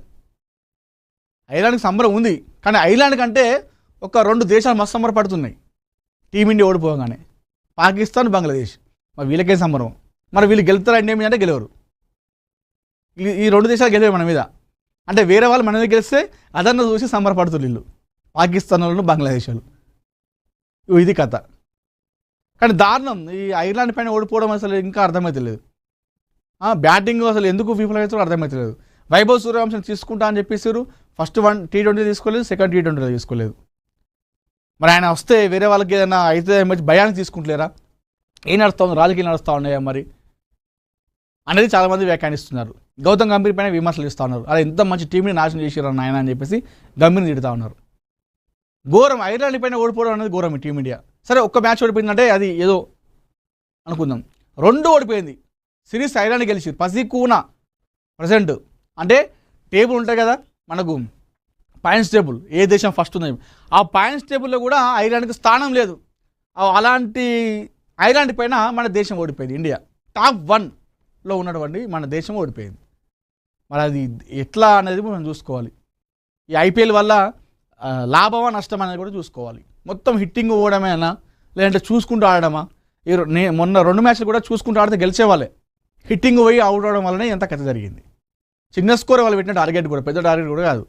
Speaker 1: ఐర్లాండ్కి సంబరం ఉంది, కానీ ఐర్లాండ్ కంటే ఒక 2 దేశాలు మస్తు సంబరపడుతున్నాయి టీమిండియా ఓడిపోగానే, పాకిస్తాన్, బంగ్లాదేశ్. మరి వీళ్ళకేం సంబరం? మరి వీళ్ళు గెలుస్తారా ఇండియా మీద అంటే గెలవరు. ఈ 2 దేశాలు గెలివే మన మీద. అంటే వేరే వాళ్ళు మన మీద గెలిస్తే అదన్న చూసి సంబరపడుతున్నారు వీళ్ళు, పాకిస్తాన్ వాళ్ళు, బంగ్లాదేశ్ వాళ్ళు. ఇది కథ. కానీ దారుణం, ఈ ఐర్లాండ్ పైన ఓడిపోవడం అసలు ఇంకా అర్థమవుతలేదు. బ్యాటింగ్ అసలు ఎందుకు విఫలమవుతారో అర్థమవుతలేదు. వైభవ్ సూర్యవంశం తీసుకుంటా అని చెప్పేసారు, ఫస్ట్ T20 తీసుకోలేదు, సెకండ్ T20 తీసుకోలేదు. మరి ఆయన వస్తే వేరే వాళ్ళకి ఏదైనా అయితే భయానికి తీసుకుంటలేరా? ఏం నడుస్తూ ఉంది, రాజకీయాలు నడుస్తూ ఉన్నాయా మరి అనేది చాలామంది వ్యాఖ్యానిస్తున్నారు. గౌతమ్ గంభీర్ పైన విమర్శలు ఇస్తూ ఉన్నారు, అలా ఎంత మంచి టీంని నాశనం చేసారు నాయన అని చెప్పేసి గంభీర్ని తిడుతూ ఉన్నారు. ఘోరం, ఐర్లాండ్ పైన ఓడిపోవడం అనేది ఘోరం. టీమిండియా సరే ఒక్క మ్యాచ్ ఓడిపోయిందంటే అది ఏదో అనుకుందాం, 2 ఓడిపోయింది. సిరీస్ ఐర్లాండ్ గెలిచి పసికూన ప్రజెంట్ అంటే టేబుల్ ఉంటాయి కదా మనకు, పాయింట్స్ టేబుల్, ఏ దేశం ఫస్ట్ ఉంది, ఆ పాయింట్స్ టేబుల్లో కూడా ఐర్లాండ్కి స్థానం లేదు. అలాంటి ఐర్లాండ్ పైన మన దేశం ఓడిపోయింది. ఇండియా టాప్ 1లో ఉన్నటువంటి మన దేశం ఓడిపోయింది. మరి అది ఎట్లా అనేది మనం చూసుకోవాలి. ఈ IPL వల్ల లాభమా నష్టం అనేది కూడా చూసుకోవాలి. మొత్తం హిట్టింగ్ పోవడమేనా, లేదంటే చూసుకుంటూ ఆడడమా? మొన్న 2 మ్యాచ్లు కూడా చూసుకుంటూ ఆడితే గెలిచేవాళ్ళే, హిట్టింగ్ పోయి అవుట్ అవడం వల్లనే ఎంత కథ జరిగింది. చిన్న స్కోర్ వాళ్ళు పెట్టిన టార్గెట్ కూడా పెద్ద టార్గెట్ కూడా కాదు.